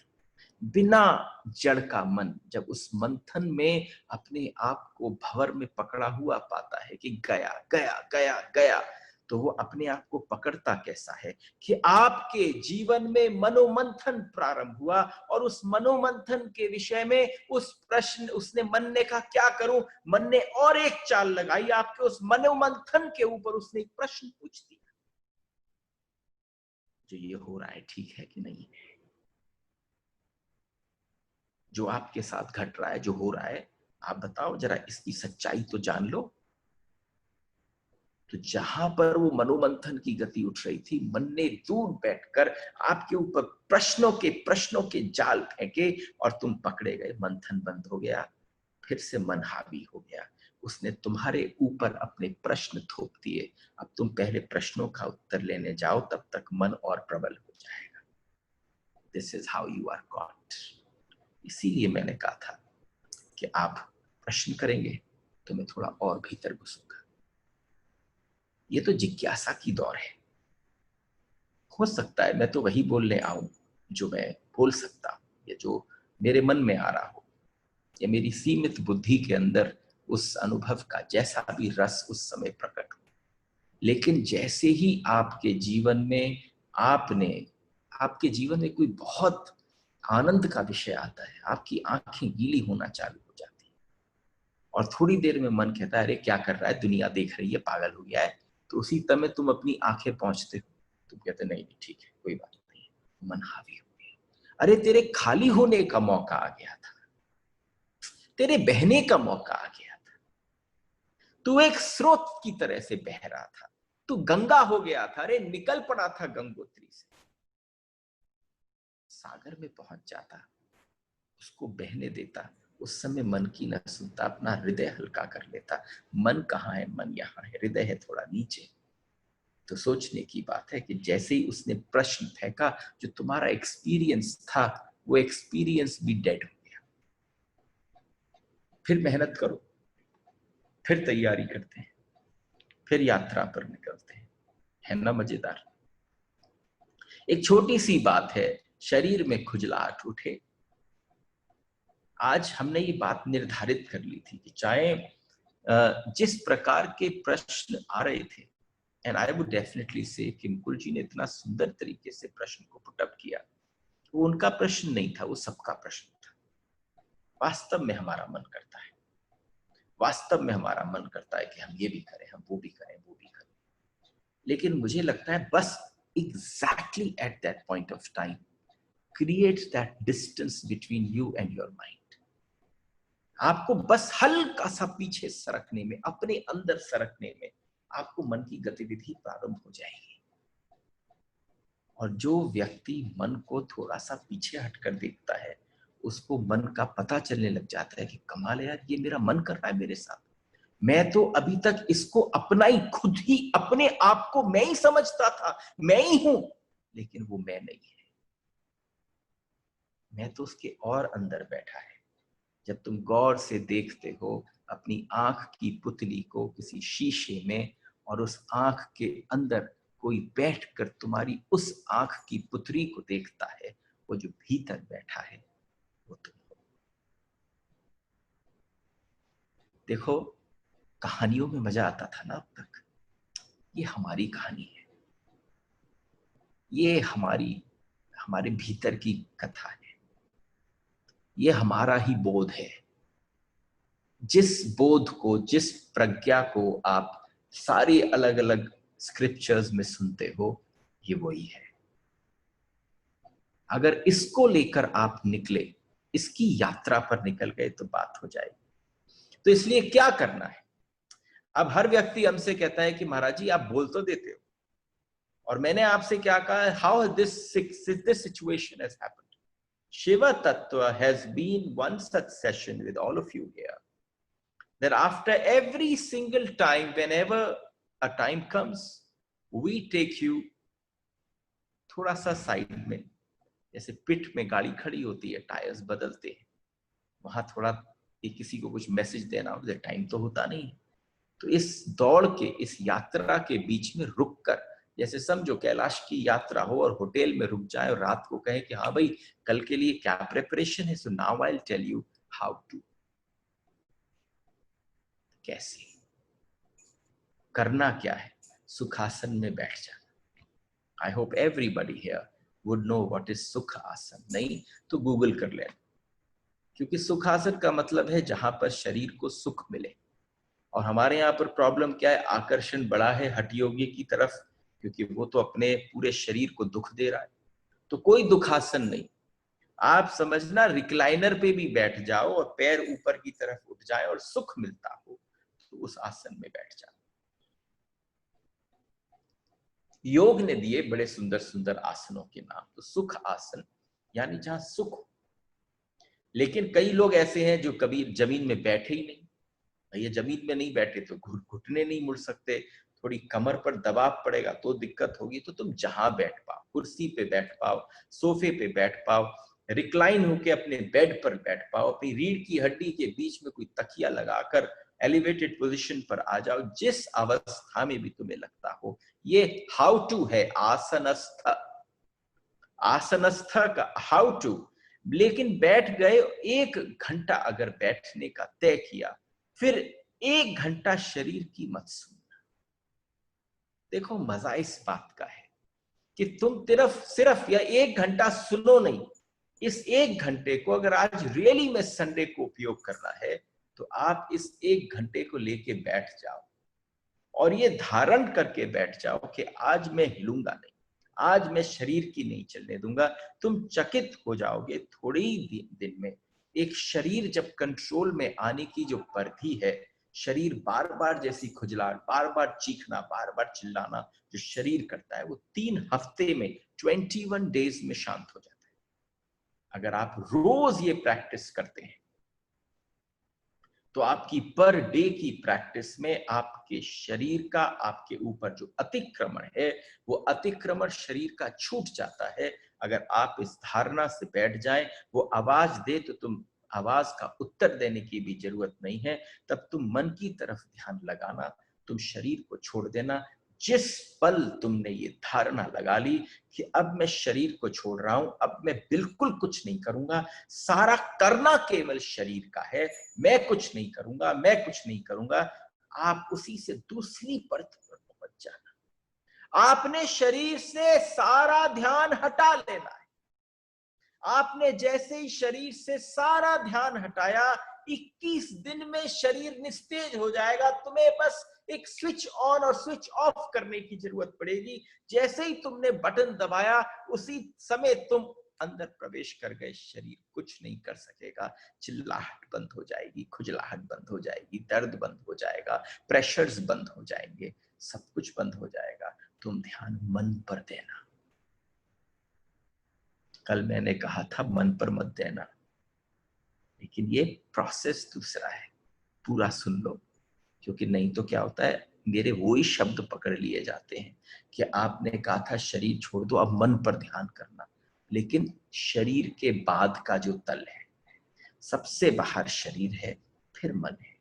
बिना जड़ का मन जब उस मंथन में अपने आप को भंवर में पकड़ा हुआ पाता है कि गया गया गया गया, तो वो अपने आप को पकड़ता कैसा है कि आपके जीवन में मनोमंथन प्रारंभ हुआ और उस मनोमंथन के विषय में उस प्रश्न, उसने मन ने कहा क्या करूं, मन ने और एक चाल लगाई, आपके उस मनोमंथन के ऊपर उसने एक प्रश्न पूछ दिया, जो ये हो रहा है ठीक है कि नहीं है? जो आपके साथ घट रहा है, जो हो रहा है, आप बताओ जरा, इसकी सच्चाई तो जान लो। तो जहां पर वो मनोमंथन की गति उठ रही थी, मन ने दूर बैठकर आपके ऊपर प्रश्नों के जाल फेंके और तुम पकड़े गए। मंथन बंद हो गया, फिर से मन हावी हो गया, उसने तुम्हारे ऊपर अपने प्रश्न थोप दिए। अब तुम पहले प्रश्नों का उत्तर लेने जाओ, तब तक मन और प्रबल हो जाएगा। This is how you are got. इसीलिए मैंने कहा था कि आप प्रश्न करेंगे तो मैं थोड़ा और भीतर घुसूंगा। ये तो जिज्ञासा की दौर है। हो सकता है मैं तो वही बोलने आऊं जो मैं बोल सकता हूं, या जो मेरे मन में आ रहा हो, या मेरी सीमित बुद्धि के अंदर उस अनुभव का जैसा भी रस उस समय प्रकट हो। लेकिन जैसे ही आपके जीवन में आपने आपके जीवन में कोई बहुत आनंद का विषय आता है, आपकी आंखें गीली होना चालू हो जाती है और थोड़ी देर में मन कहता है अरे क्या कर रहा है, दुनिया देख रही है, पागल हो गया है, तो उसी समय तुम अपनी आंखें पहुंचते हो, तुम कहते नहीं नहीं ठीक है कोई बात नहीं, मन हावी हो गया। अरे तेरे खाली होने का मौका आ गया था, तेरे बहने का मौका आ गया था, तू एक स्रोत की तरह से बह रहा था, तू गंगा हो गया था, अरे निकल पड़ा था गंगोत्री से, सागर में पहुंच जाता, उसको बहने देता। उस समय मन की न सुनता, अपना हृदय हल्का कर लेता। मन कहाँ है? मन यहाँ है, हृदय है थोड़ा नीचे। तो सोचने की बात है कि जैसे ही उसने प्रश्न फेंका, जो तुम्हारा एक्सपीरियंस था वो एक्सपीरियंस भी डेड हो गया। फिर मेहनत करो, फिर तैयारी करते हैं, फिर यात्रा पर निकलते हैं। है ना मजेदार? एक छोटी सी बात है, शरीर में खुजलाहट उठे। आज हमने ये बात निर्धारित कर ली थी कि चाहे जिस प्रकार के प्रश्न आ रहे थे, एंड आई वुड डेफिनेटली से कि मुकुल जी ने इतना सुंदर तरीके से प्रश्न को पुटअप किया। वो उनका प्रश्न नहीं था, वो सबका प्रश्न था। वास्तव में हमारा मन करता है, वास्तव में हमारा मन करता है कि हम ये भी करें, हम वो भी करें, वो भी करें। लेकिन मुझे लगता है बस exactly at that point of time creates that distance between you and your mind. आपको बस हल्का सा पीछे सरकने में, अपने अंदर सरकने में, आपको मन की गतिविधि प्रारंभ हो जाएगी। और जो व्यक्ति मन को थोड़ा सा पीछे हटकर देखता है, उसको मन का पता चलने लग जाता है कि कमाल है यार, ये मेरा मन कर रहा है मेरे साथ। मैं तो अभी तक इसको अपना ही, खुद ही अपने आप को मैं ही समझता था, मैं ही हूं, लेकिन वो मैं नहीं है, मैं तो उसके और अंदर बैठा है। जब तुम गौर से देखते हो अपनी आंख की पुतली को किसी शीशे में और उस आंख के अंदर कोई बैठकर तुम्हारी उस आंख की पुतरी को देखता है, वो जो भीतर बैठा है वो तुम हो। देखो, कहानियों में मजा आता था ना अब तक। ये हमारी कहानी है, ये हमारे भीतर की कथा है, ये हमारा ही बोध है। जिस बोध को, जिस प्रज्ञा को आप सारी अलग अलग स्क्रिप्चर्स में सुनते हो, ये वही है। अगर इसको लेकर आप निकले, इसकी यात्रा पर निकल गए तो बात हो जाएगी। तो इसलिए क्या करना है? अब हर व्यक्ति हमसे कहता है कि महाराज जी आप बोल तो देते हो, और मैंने आपसे क्या कहा है, how this situation has happened. Shiva Tattva has been one such session with all of you here, that after every single time, whenever a time comes, we take you थोड़ा सा साइड में, जैसे पिट में गाड़ी खड़ी होती है, टायर्स बदलते हैं, वहां थोड़ा किसी को कुछ मैसेज देना हो, टाइम तो होता नहीं। तो इस दौड़ के, इस यात्रा के बीच में रुक कर, जैसे समझो कैलाश की यात्रा हो और होटल में रुक जाए और रात को कहे कि हाँ भाई कल के लिए क्या प्रिपरेशन है, so now I will tell you how to. कैसे करना, क्या है? सुखासन में बैठ जाना। I hope everybody here would know what is sukhasana. नहीं तो गूगल कर लेना, क्योंकि सुखासन का मतलब है जहां पर शरीर को सुख मिले। और हमारे यहाँ पर प्रॉब्लम क्या है? आकर्षण बड़ा है हठयोगी की तरफ, क्योंकि वो तो अपने पूरे शरीर को दुख दे रहा है। तो कोई दुखासन नहीं, आप समझना रिक्लाइनर पे भी बैठ जाओ और पैर ऊपर की तरफ उठ जाए और सुख मिलता हो, तो उस आसन में बैठ जाओ। योग ने दिए बड़े सुंदर सुंदर आसनों के नाम, तो सुख आसन यानी जहां सुख। लेकिन कई लोग ऐसे हैं जो कभी जमीन में बैठे ही नहीं। ये जमीन में नहीं बैठे तो घुटने नहीं मुड़ सकते, थोड़ी कमर पर दबाव पड़ेगा तो दिक्कत होगी। तो तुम जहां बैठ पाओ, कुर्सी पे बैठ पाओ, सोफे पे बैठ पाओ, रिक्लाइन होके अपने बेड पर बैठ पाओ, अपनी रीढ़ की हड्डी के बीच में कोई तकिया लगाकर एलिवेटेड पोजीशन पर आ जाओ, जिस अवस्था में भी तुम्हें लगता हो। ये हाउ टू है, आसनस्थ। आसनस्थ का हाउ टू। लेकिन बैठ गए, 1 घंटा अगर बैठने का तय किया, फिर 1 घंटा शरीर की मत सुनना। देखो मजा इस बात का है कि तुम सिर्फ या 1 घंटा सुनो नहीं, इस 1 घंटे को अगर आज रियली में संडे को उपयोग करना है, तो आप इस 1 घंटे को लेके बैठ जाओ और ये धारण करके बैठ जाओ कि आज मैं हिलूंगा नहीं, आज मैं शरीर की नहीं चलने दूंगा। तुम चकित हो जाओगे थोड़े ही दिन में। एक शरीर जब कंट्रोल में आने की जो परिधि है, शरीर बार बार जैसी खुजलाहट, बार बार चीखना, बार बार चिल्लाना जो शरीर करता है, वो 3 हफ्ते में 21 डेज में शांत हो जाता है। अगर आप रोज ये प्रैक्टिस करते हैं तो आपकी पर डे की प्रैक्टिस में आपके शरीर का, आपके ऊपर जो अतिक्रमण है, वो अतिक्रमण शरीर का छूट जाता है। अगर आप इस धारणा से बैठ जाएं, वो आवाज दे तो तुम आवाज का उत्तर देने की भी जरूरत नहीं है। तब तुम मन की तरफ ध्यान लगाना, तुम शरीर को छोड़ देना। जिस पल तुमने ये धारणा लगा ली कि अब मैं शरीर को छोड़ रहा हूं, अब मैं बिल्कुल कुछ नहीं करूंगा, सारा करना केवल शरीर का है, मैं कुछ नहीं करूंगा, मैं कुछ नहीं करूंगा, आप उसी से दूसरी परत पर पहुंच जाना। आपने शरीर से सारा ध्यान हटा लेना है। आपने जैसे ही शरीर से सारा ध्यान हटाया, 21 दिन में शरीर निस्तेज हो जाएगा। तुम्हें बस एक स्विच ऑन और स्विच ऑफ करने की जरूरत पड़ेगी। जैसे ही तुमने बटन दबाया, उसी समय तुम अंदर प्रवेश कर गए। शरीर कुछ नहीं कर सकेगा। चिल्लाहट बंद हो जाएगी, खुजलाहट बंद हो जाएगी, दर्द बंद हो जाएगा, प्रेशर्स बंद हो जाएंगे, सब कुछ बंद हो जाएगा। तुम ध्यान मन पर देना। कल मैंने कहा था मन पर मत देना, लेकिन ये प्रोसेस दूसरा है, पूरा सुन लो। क्योंकि नहीं तो क्या होता है, मेरे वो ही शब्द पकड़ लिए जाते हैं कि आपने कहा था शरीर छोड़ दो, अब मन पर ध्यान करना। लेकिन शरीर के बाद का जो तल है, सबसे बाहर शरीर है, फिर मन है।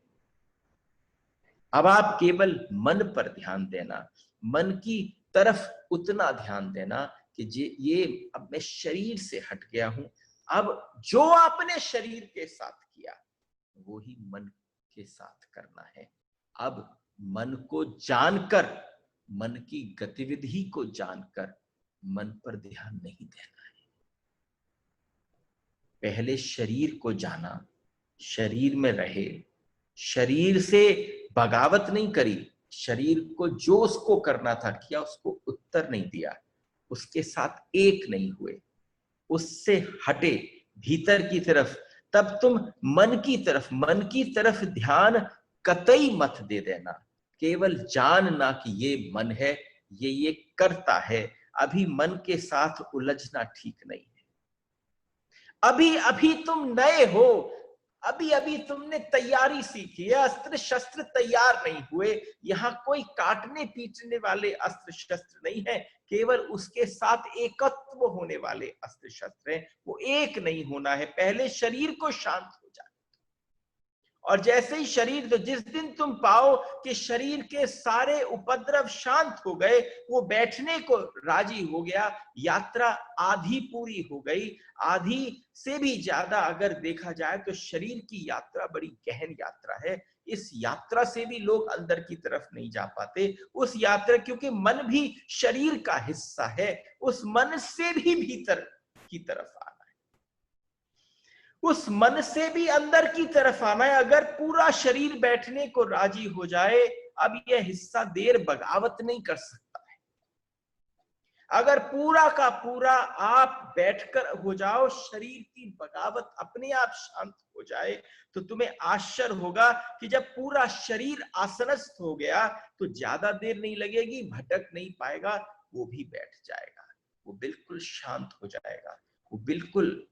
अब आप केवल मन पर ध्यान देना, मन की तरफ उतना ध्यान देना कि ये अब मैं शरीर से हट गया हूं। अब जो आपने शरीर के साथ किया वो ही मन के साथ करना है। अब मन को जानकर, मन की गतिविधि को जानकर मन पर ध्यान नहीं देना है। पहले शरीर को जाना, शरीर में रहे, शरीर से बगावत नहीं करी, शरीर को जो उसको करना था किया, उसको उत्तर नहीं दिया, उसके साथ एक नहीं हुए, उससे हटे भीतर की तरफ। तब तुम मन की तरफ ध्यान कतई मत दे देना। केवल जानना कि ये मन है, ये करता है। अभी मन के साथ उलझना ठीक नहीं है। अभी अभी तुम नए हो, अभी अभी तुमने तैयारी सीखी है, अस्त्र शस्त्र तैयार नहीं हुए। यहाँ कोई काटने पीटने वाले अस्त्र शस्त्र नहीं है, केवल उसके साथ एकत्व होने वाले अस्त्र शस्त्र हैं। वो एक नहीं होना है। पहले शरीर को शांत हो जाए, और जैसे ही शरीर, तो जिस दिन तुम पाओ कि शरीर के सारे उपद्रव शांत हो गए, वो बैठने को राजी हो गया, यात्रा आधी पूरी हो गई। आधी से भी ज्यादा अगर देखा जाए तो शरीर की यात्रा बड़ी गहन यात्रा है। इस यात्रा से भी लोग अंदर की तरफ नहीं जा पाते। उस यात्रा, क्योंकि मन भी शरीर का हिस्सा है, उस मन से भी भीतर की तरफ आना, उस मन से भी अंदर की तरफ आना है। अगर पूरा शरीर बैठने को राजी हो जाए, अब यह हिस्सा देर बगावत नहीं कर सकता है। अगर पूरा का पूरा आप बैठकर हो जाओ, शरीर की बगावत अपने आप शांत हो जाए, तो तुम्हें आश्चर्य होगा कि जब पूरा शरीर आसनस्थ हो गया तो ज्यादा देर नहीं लगेगी, भटक नहीं पाएगा, वो भी बैठ जाएगा, वो बिल्कुल शांत हो जाएगा, वो बिल्कुल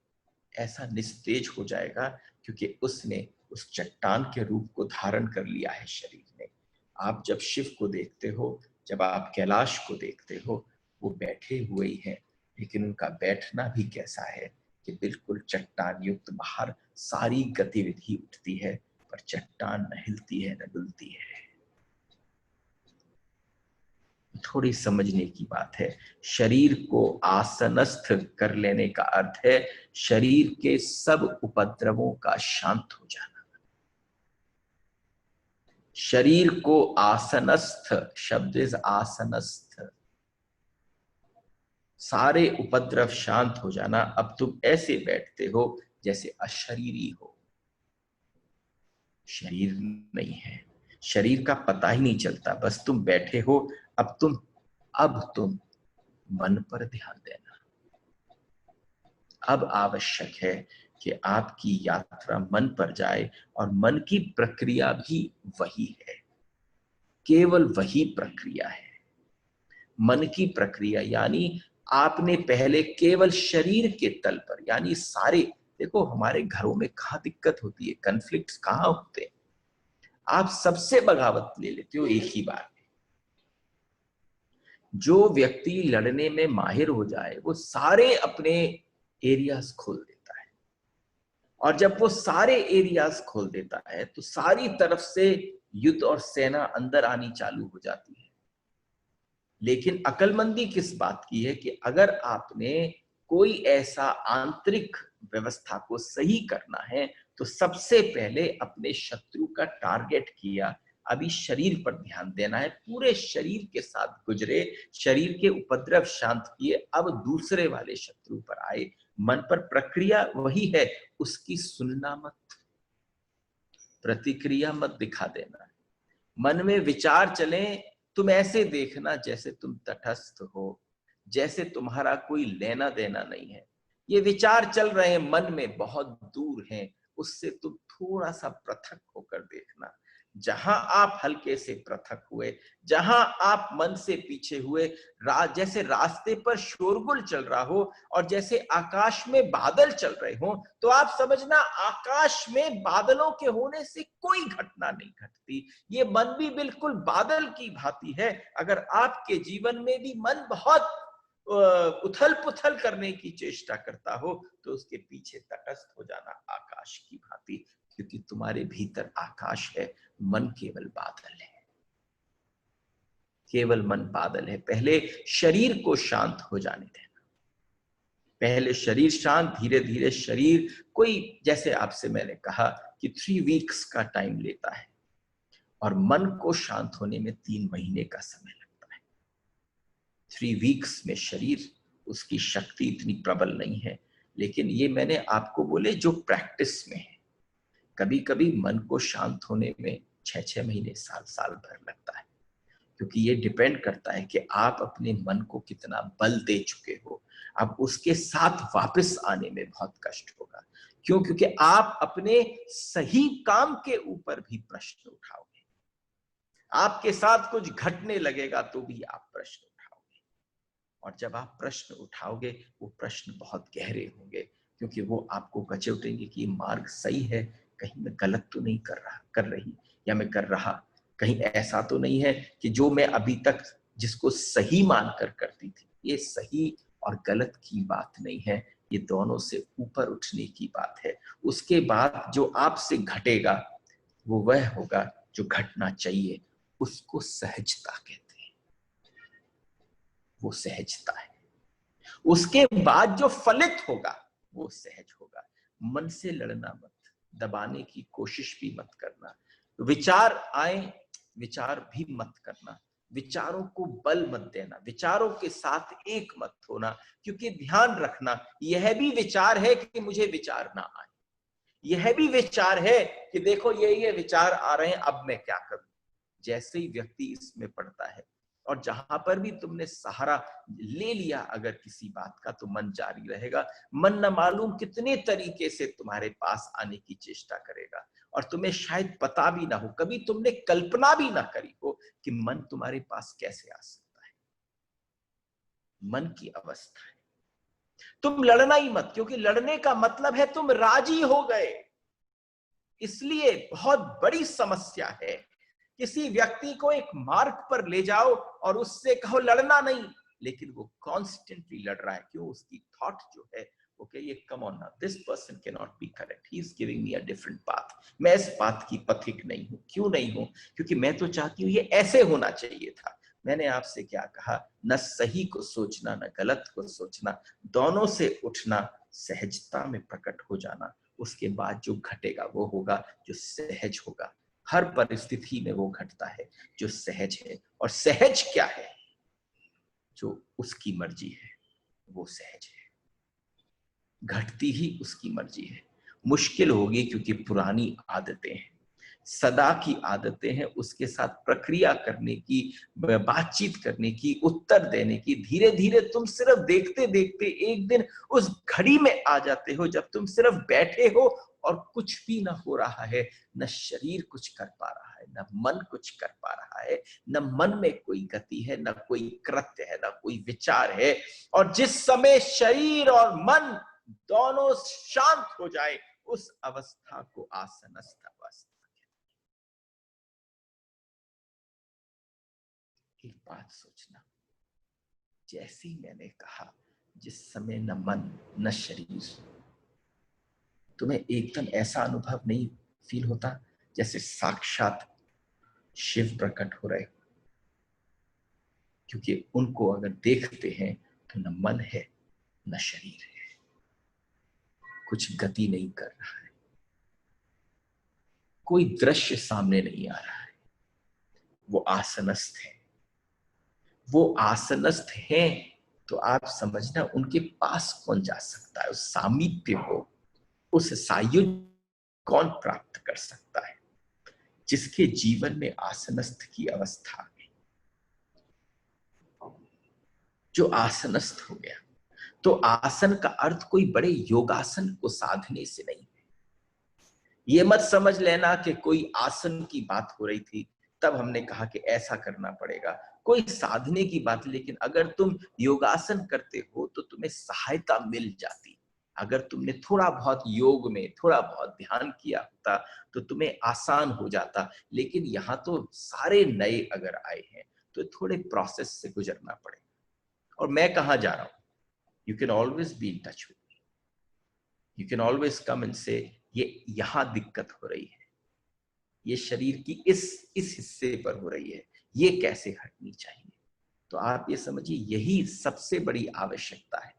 ऐसा निस्तेज हो जाएगा, क्योंकि उसने उस चट्टान के रूप को धारण कर लिया है शरीर ने। आप जब शिव को देखते हो, जब आप कैलाश को देखते हो, वो बैठे हुए ही हैं, लेकिन उनका बैठना भी कैसा है कि बिल्कुल चट्टान युक्त। बाहर सारी गतिविधि उठती है, पर चट्टान न हिलती है न डुलती है। थोड़ी समझने की बात है। शरीर को आसनस्थ कर लेने का अर्थ है शरीर के सब उपद्रवों का शांत हो जाना। शरीर को आसनस्थ, शब्द इज आसनस्थ, सारे उपद्रव शांत हो जाना। अब तुम ऐसे बैठते हो जैसे अशरीरी हो, शरीर नहीं है, शरीर का पता ही नहीं चलता, बस तुम बैठे हो। अब तुम मन पर ध्यान देना। अब आवश्यक है कि आपकी यात्रा मन पर जाए, और मन की प्रक्रिया भी वही है, केवल वही प्रक्रिया है। मन की प्रक्रिया यानी आपने पहले केवल शरीर के तल पर, यानी सारे, देखो हमारे घरों में कहाँ दिक्कत होती है, कन्फ्लिक्ट्स कहाँ होते हैं। आप सबसे बगावत ले लेते हो एक ही बार में। जो व्यक्ति लड़ने में माहिर हो जाए, वो सारे अपने एरियाज खोल देता है, और जब वो सारे एरियाज खोल देता है तो सारी तरफ से युद्ध और सेना अंदर आनी चालू हो जाती है। लेकिन अकलमंदी किस बात की है कि अगर आपने कोई ऐसा आंतरिक व्यवस्था को सही करना है, तो सबसे पहले अपने शत्रु का टारगेट किया, अभी शरीर पर ध्यान देना है, पूरे शरीर के साथ गुजरे, शरीर के उपद्रव शांत किए, अब दूसरे वाले शत्रु पर आए। मन पर प्रक्रिया वही है, उसकी सुनना मत, प्रतिक्रिया मत दिखा देना। मन में विचार चले, तुम ऐसे देखना जैसे तुम तटस्थ हो, जैसे तुम्हारा कोई लेना देना नहीं है। ये विचार चल रहे हैं मन में, बहुत दूर हैं, उससे तुम थोड़ा सा पृथक होकर देखना। जहां आप हल्के से पृथक हुए, जहां आप मन से पीछे हुए, जैसे रास्ते पर शोरगुल चल रहा हो और जैसे आकाश में बादल चल रहे हो, तो आप समझना आकाश में बादलों के होने से कोई घटना नहीं घटती। ये मन भी बिल्कुल बादल की भांति है। अगर आपके जीवन में भी मन बहुत उथल पुथल करने की चेष्टा करता हो, तो उसके पीछे तटस्थ हो जाना आकाश की भांति, क्योंकि तुम्हारे भीतर आकाश है, मन केवल बादल है, केवल मन बादल है। पहले शरीर को शांत हो जाने देना, पहले शरीर शांत, धीरे धीरे शरीर, कोई जैसे आपसे मैंने कहा कि 3 वीक्स का टाइम लेता है और मन को शांत होने में 3 महीने का समय लगता है। 3 वीक्स में शरीर, उसकी शक्ति इतनी प्रबल नहीं है, लेकिन ये मैंने आपको बोले जो प्रैक्टिस में है। कभी कभी मन को शांत होने में 6-6 महीने, साल साल भर लगता है, क्योंकि ये डिपेंड करता है कि आप अपने मन को कितना बल दे चुके हो। अब उसके साथ वापस आने में बहुत कष्ट होगा। क्यों? क्योंकि आप अपने सही काम के ऊपर भी प्रश्न उठाओगे, आपके साथ कुछ घटने लगेगा तो भी आप प्रश्न उठाओगे, और जब आप प्रश्न उठाओगे वो प्रश्न बहुत गहरे होंगे, क्योंकि वो आपको कचोटेंगे कि ये मार्ग सही है, कहीं मैं गलत तो नहीं कर रही, या मैं कर रहा, कहीं ऐसा तो नहीं है कि जो मैं अभी तक जिसको सही मानकर करती थी, ये सही और गलत की बात नहीं है, ये दोनों से ऊपर उठने की बात है। उसके बाद जो आपसे घटेगा वो वह होगा जो घटना चाहिए, उसको सहजता कहते हैं, वो सहजता है। उसके बाद जो फलित होगा वो सहज होगा। मन से लड़ना मत, दबाने की कोशिश भी मत करना, विचार आए, विचार भी मत करना, विचारों को बल मत देना, विचारों के साथ एक मत होना, क्योंकि ध्यान रखना यह भी विचार है कि मुझे विचार ना आए, यह भी विचार है कि देखो ये विचार आ रहे हैं, अब मैं क्या करूं। जैसे ही व्यक्ति इसमें पड़ता है, और जहां पर भी तुमने सहारा ले लिया अगर किसी बात का, तो मन जारी रहेगा। मन न मालूम कितने तरीके से तुम्हारे पास आने की चेष्टा करेगा, और तुम्हें शायद पता भी ना हो, कभी तुमने कल्पना भी ना करी हो कि मन तुम्हारे पास कैसे आ सकता है। मन की अवस्था है। तुम लड़ना ही मत, क्योंकि लड़ने का मतलब है तुम राजी हो गए। इसलिए बहुत बड़ी समस्या है, किसी व्यक्ति को एक मार्ग पर ले जाओ और उससे कहो लड़ना नहीं, लेकिन वो कॉन्स्टेंटली लड़ रहा है। क्यों? उसकी थॉट जो है वो कहे, come on now, this person can not be correct, he is giving me a different path, मैं इस बात की पथिक नहीं हूं। क्यों नहीं हूं? क्योंकि मैं तो चाहती हूं ये ऐसे होना चाहिए था। मैंने आपसे क्या कहा? न सही को सोचना, न गलत को सोचना, दोनों से उठना, सहजता में प्रकट हो जाना। उसके बाद जो घटेगा वो होगा जो सहज होगा। हर परिस्थिति में वो घटता है जो सहज है। और सहज क्या है? जो उसकी मर्जी है वो सहज है, घटती ही उसकी मर्जी है। मुश्किल होगी क्योंकि पुरानी आदतें हैं, सदा की आदतें हैं, उसके साथ प्रक्रिया करने की, बातचीत करने की, उत्तर देने की। धीरे धीरे तुम सिर्फ देखते देखते एक दिन उस घड़ी में आ जाते हो जब तुम सिर्फ बैठे हो और कुछ भी ना हो रहा है, न शरीर कुछ कर पा रहा है, न मन कुछ कर पा रहा है, न मन में कोई गति है, न कोई कृत्य है, न कोई विचार है। और जिस समय शरीर और मन दोनों शांत हो जाए, उस अवस्था को आसनस्थ अवस्था। एक बात सोचना, जैसे ही मैंने कहा, जिस समय न मन न शरीर, तुम्हें एकदम ऐसा अनुभव नहीं फील होता जैसे साक्षात शिव प्रकट हो रहे? क्योंकि उनको अगर देखते हैं तो न मन है न शरीर है, कुछ गति नहीं कर रहा है, कोई दृश्य सामने नहीं आ रहा है, वो आसनस्थ है। वो आसनस्थ हैं तो आप समझना उनके पास कौन जा सकता है, उस सामीप्य को, उस सायुज्य कौन प्राप्त कर सकता है? जिसके जीवन में आसनस्थ की अवस्था आ गई, जो आसनस्थ हो गया। तो आसन का अर्थ कोई बड़े योगासन को साधने से नहीं है। ये मत समझ लेना कि कोई आसन की बात हो रही थी तब हमने कहा कि ऐसा करना पड़ेगा, कोई साधने की बात। लेकिन अगर तुम योगासन करते हो तो तुम्हें सहायता मिल जाती। अगर तुमने थोड़ा बहुत योग में थोड़ा बहुत ध्यान किया होता तो तुम्हें आसान हो जाता। लेकिन यहाँ तो सारे नए अगर आए हैं तो थोड़े प्रोसेस से गुजरना पड़ेगा। और मैं कहाँ जा रहा हूँ? You can always be in touch with me, you can always come and से ये यहां दिक्कत हो रही है, ये शरीर की इस हिस्से पर हो रही है, ये कैसे हटनी चाहिए। तो आप ये समझिए यही सबसे बड़ी आवश्यकता है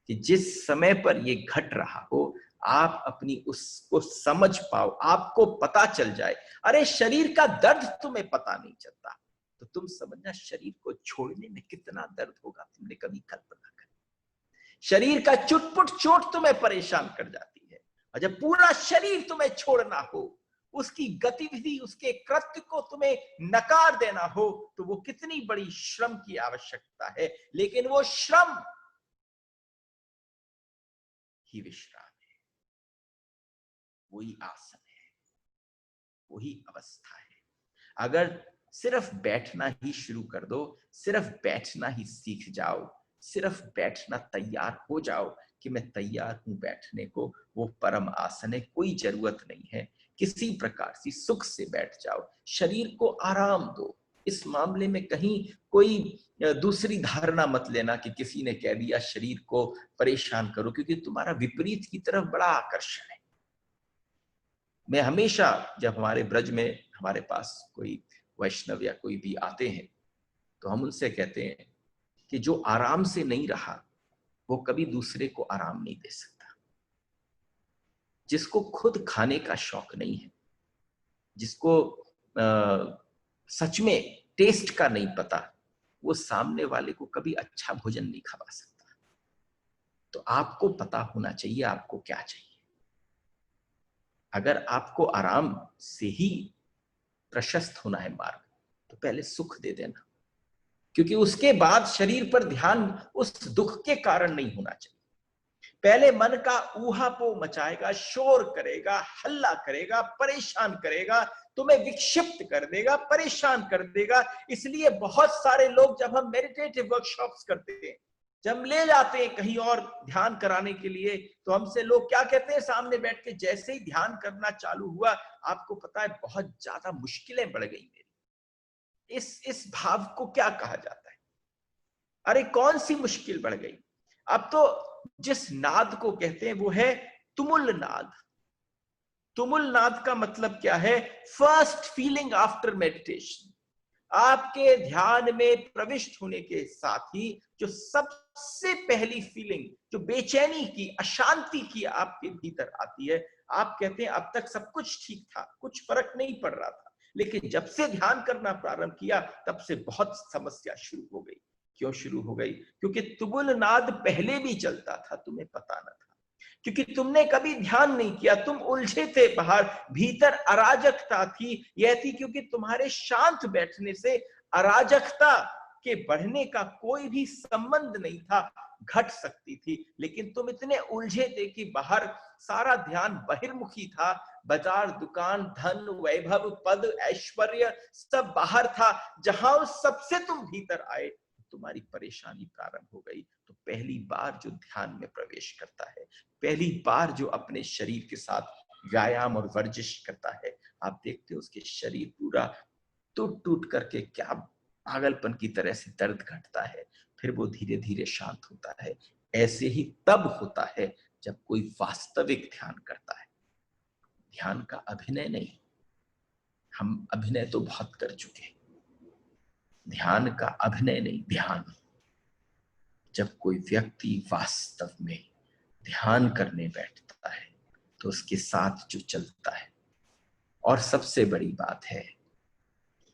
कि जिस समय पर ये घट रहा हो आप अपनी उसको समझ पाओ, आपको पता चल जाए। अरे शरीर का दर्द तुम्हें पता नहीं चलता तो तुम समझना शरीर को छोड़ने में कितना दर्द होगा, तुमने कभी कल्पना कर। शरीर का चुटपुट चोट तुम्हें परेशान कर जाती है, और जब पूरा शरीर तुम्हें छोड़ना हो, उसकी गतिविधि उसके कृत्य को तुम्हें नकार देना हो, तो वो कितनी बड़ी श्रम की आवश्यकता है। लेकिन वो श्रम ही विश्राम है, वही आसन है, वही अवस्था है। अगर सिर्फ बैठना ही शुरू कर दो, सिर्फ बैठना ही सीख जाओ, सिर्फ बैठना तैयार हो जाओ कि मैं तैयार हूं बैठने को, वो परम आसन है। कोई जरूरत नहीं है किसी प्रकार से सुख से बैठ जाओ, शरीर को आराम दो। इस मामले में कहीं कोई दूसरी धारणा मत लेना कि किसी ने कह दिया शरीर को परेशान करो, क्योंकि तुम्हारा विपरीत की तरफ बड़ा आकर्षण है। मैं हमेशा जब हमारे ब्रज में हमारे पास कोई वैष्णव या कोई भी आते हैं तो हम उनसे कहते हैं कि जो आराम से नहीं रहा वो कभी दूसरे को आराम नहीं दे सकता। जिसको खुद खाने का शौक नहीं है, जिसको सच में टेस्ट का नहीं पता, वो सामने वाले को कभी अच्छा भोजन नहीं खवा सकता। तो आपको पता होना चाहिए आपको क्या चाहिए। अगर आपको आराम से ही प्रशस्त होना है मार्ग, तो पहले सुख दे देना, क्योंकि उसके बाद शरीर पर ध्यान उस दुख के कारण नहीं होना चाहिए। पहले मन का ऊहापोह मचाएगा, शोर करेगा, हल्ला करेगा, परेशान करेगा, तुम्हें विक्षिप्त कर देगा, परेशान कर देगा। इसलिए बहुत सारे लोग जब हम मेडिटेटिव वर्कशॉप्स करते हैं, जब ले जाते हैं कहीं और ध्यान कराने के लिए, तो हमसे लोग क्या कहते हैं, सामने बैठ के जैसे ही ध्यान करना चालू हुआ, आपको पता है बहुत ज्यादा मुश्किलें बढ़ गई मेरी। इस भाव को क्या कहा जाता है? अरे कौन सी मुश्किल बढ़ गई? अब तो जिस नाद को कहते हैं वो है तुमुल नाद। तुमुल नाद का मतलब क्या है? First feeling after meditation. आपके ध्यान में प्रविष्ट होने के साथ ही जो सबसे पहली फीलिंग, जो बेचैनी की, अशांति की आपके भीतर आती है, आप कहते हैं अब तक सब कुछ ठीक था, कुछ फर्क नहीं पड़ रहा था, लेकिन जब से ध्यान करना प्रारंभ किया तब से बहुत समस्या शुरू हो गई। क्यों शुरू हो गई? क्योंकि तुमुल नाद पहले भी चलता था, तुम्हें पता न था, क्योंकि तुमने कभी ध्यान नहीं किया, तुम उलझे थे बाहर, भीतर अराजकता थी। यह थी क्योंकि तुम्हारे शांत बैठने से अराजकता के बढ़ने का कोई भी संबंध नहीं था। घट सकती थी, लेकिन तुम इतने उलझे थे कि बाहर सारा ध्यान बहिर्मुखी था। बाजार, दुकान, धन, वैभव, पद, ऐश्वर्य सब बाहर था। जहां उस सबसे तुम भीतर आए, तुम्हारी परेशानी प्रारंभ हो गई। तो पहली बार जो ध्यान में प्रवेश करता है, पहली बार जो अपने शरीर के साथ व्यायाम और वर्जिश करता है, आप देखते हो उसके शरीर पूरा टूट टूट करके क्या पागलपन की तरह से दर्द घटता है, फिर वो धीरे धीरे शांत होता है। ऐसे ही तब होता है जब कोई वास्तविक ध्यान करता है। ध्यान का अभिनय नहीं, हम अभिनय तो बहुत कर चुके हैं। ध्यान का अभिनय नहीं, ध्यान। जब कोई व्यक्ति वास्तव में ध्यान करने बैठता है तो उसके साथ जो चलता है, और सबसे बड़ी बात है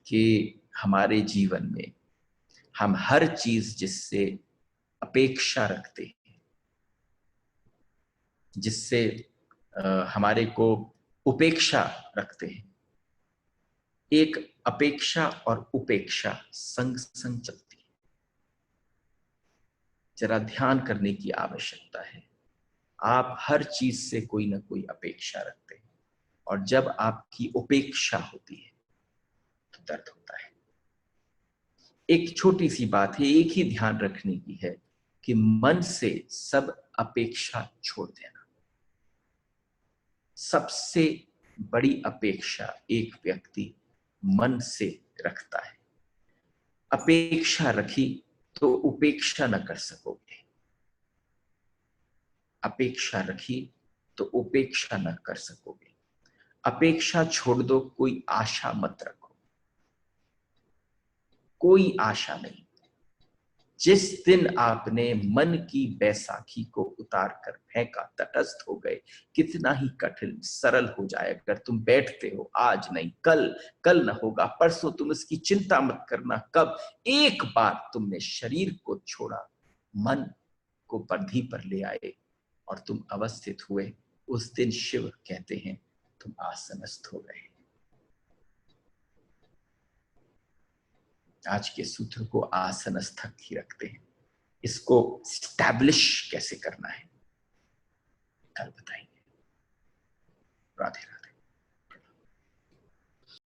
कि हमारे जीवन में हम हर चीज जिससे अपेक्षा रखते हैं, जिससे हमारे को उपेक्षा रखते हैं, एक अपेक्षा और उपेक्षा संग संग चलती है। जरा ध्यान करने की आवश्यकता है। आप हर चीज से कोई ना कोई अपेक्षा रखते हैं, और जब आपकी उपेक्षा होती है तो दर्द होता है। एक छोटी सी बात है, एक ही ध्यान रखने की है कि मन से सब अपेक्षा छोड़ देना। सबसे बड़ी अपेक्षा एक व्यक्ति मन से रखता है। अपेक्षा रखी तो उपेक्षा न कर सकोगे। अपेक्षा रखी तो उपेक्षा न कर सकोगे। अपेक्षा छोड़ दो, कोई आशा मत रखो, कोई आशा नहीं। जिस दिन आपने मन की बैसाखी को उतार कर फेंका, तटस्थ हो गए, कितना ही कठिन सरल हो जाए। अगर तुम बैठते हो, आज नहीं कल, कल न होगा परसों, तुम इसकी चिंता मत करना कब। एक बार तुमने शरीर को छोड़ा, मन को परिधि पर ले आए और तुम अवस्थित हुए, उस दिन शिव कहते हैं तुम आसनस्थ हो गए। आज के सूत्र को आसनस्थक ही रखते हैं। इसको स्टैब्लिश कैसे करना है कल बताएंगे। राधे राधे।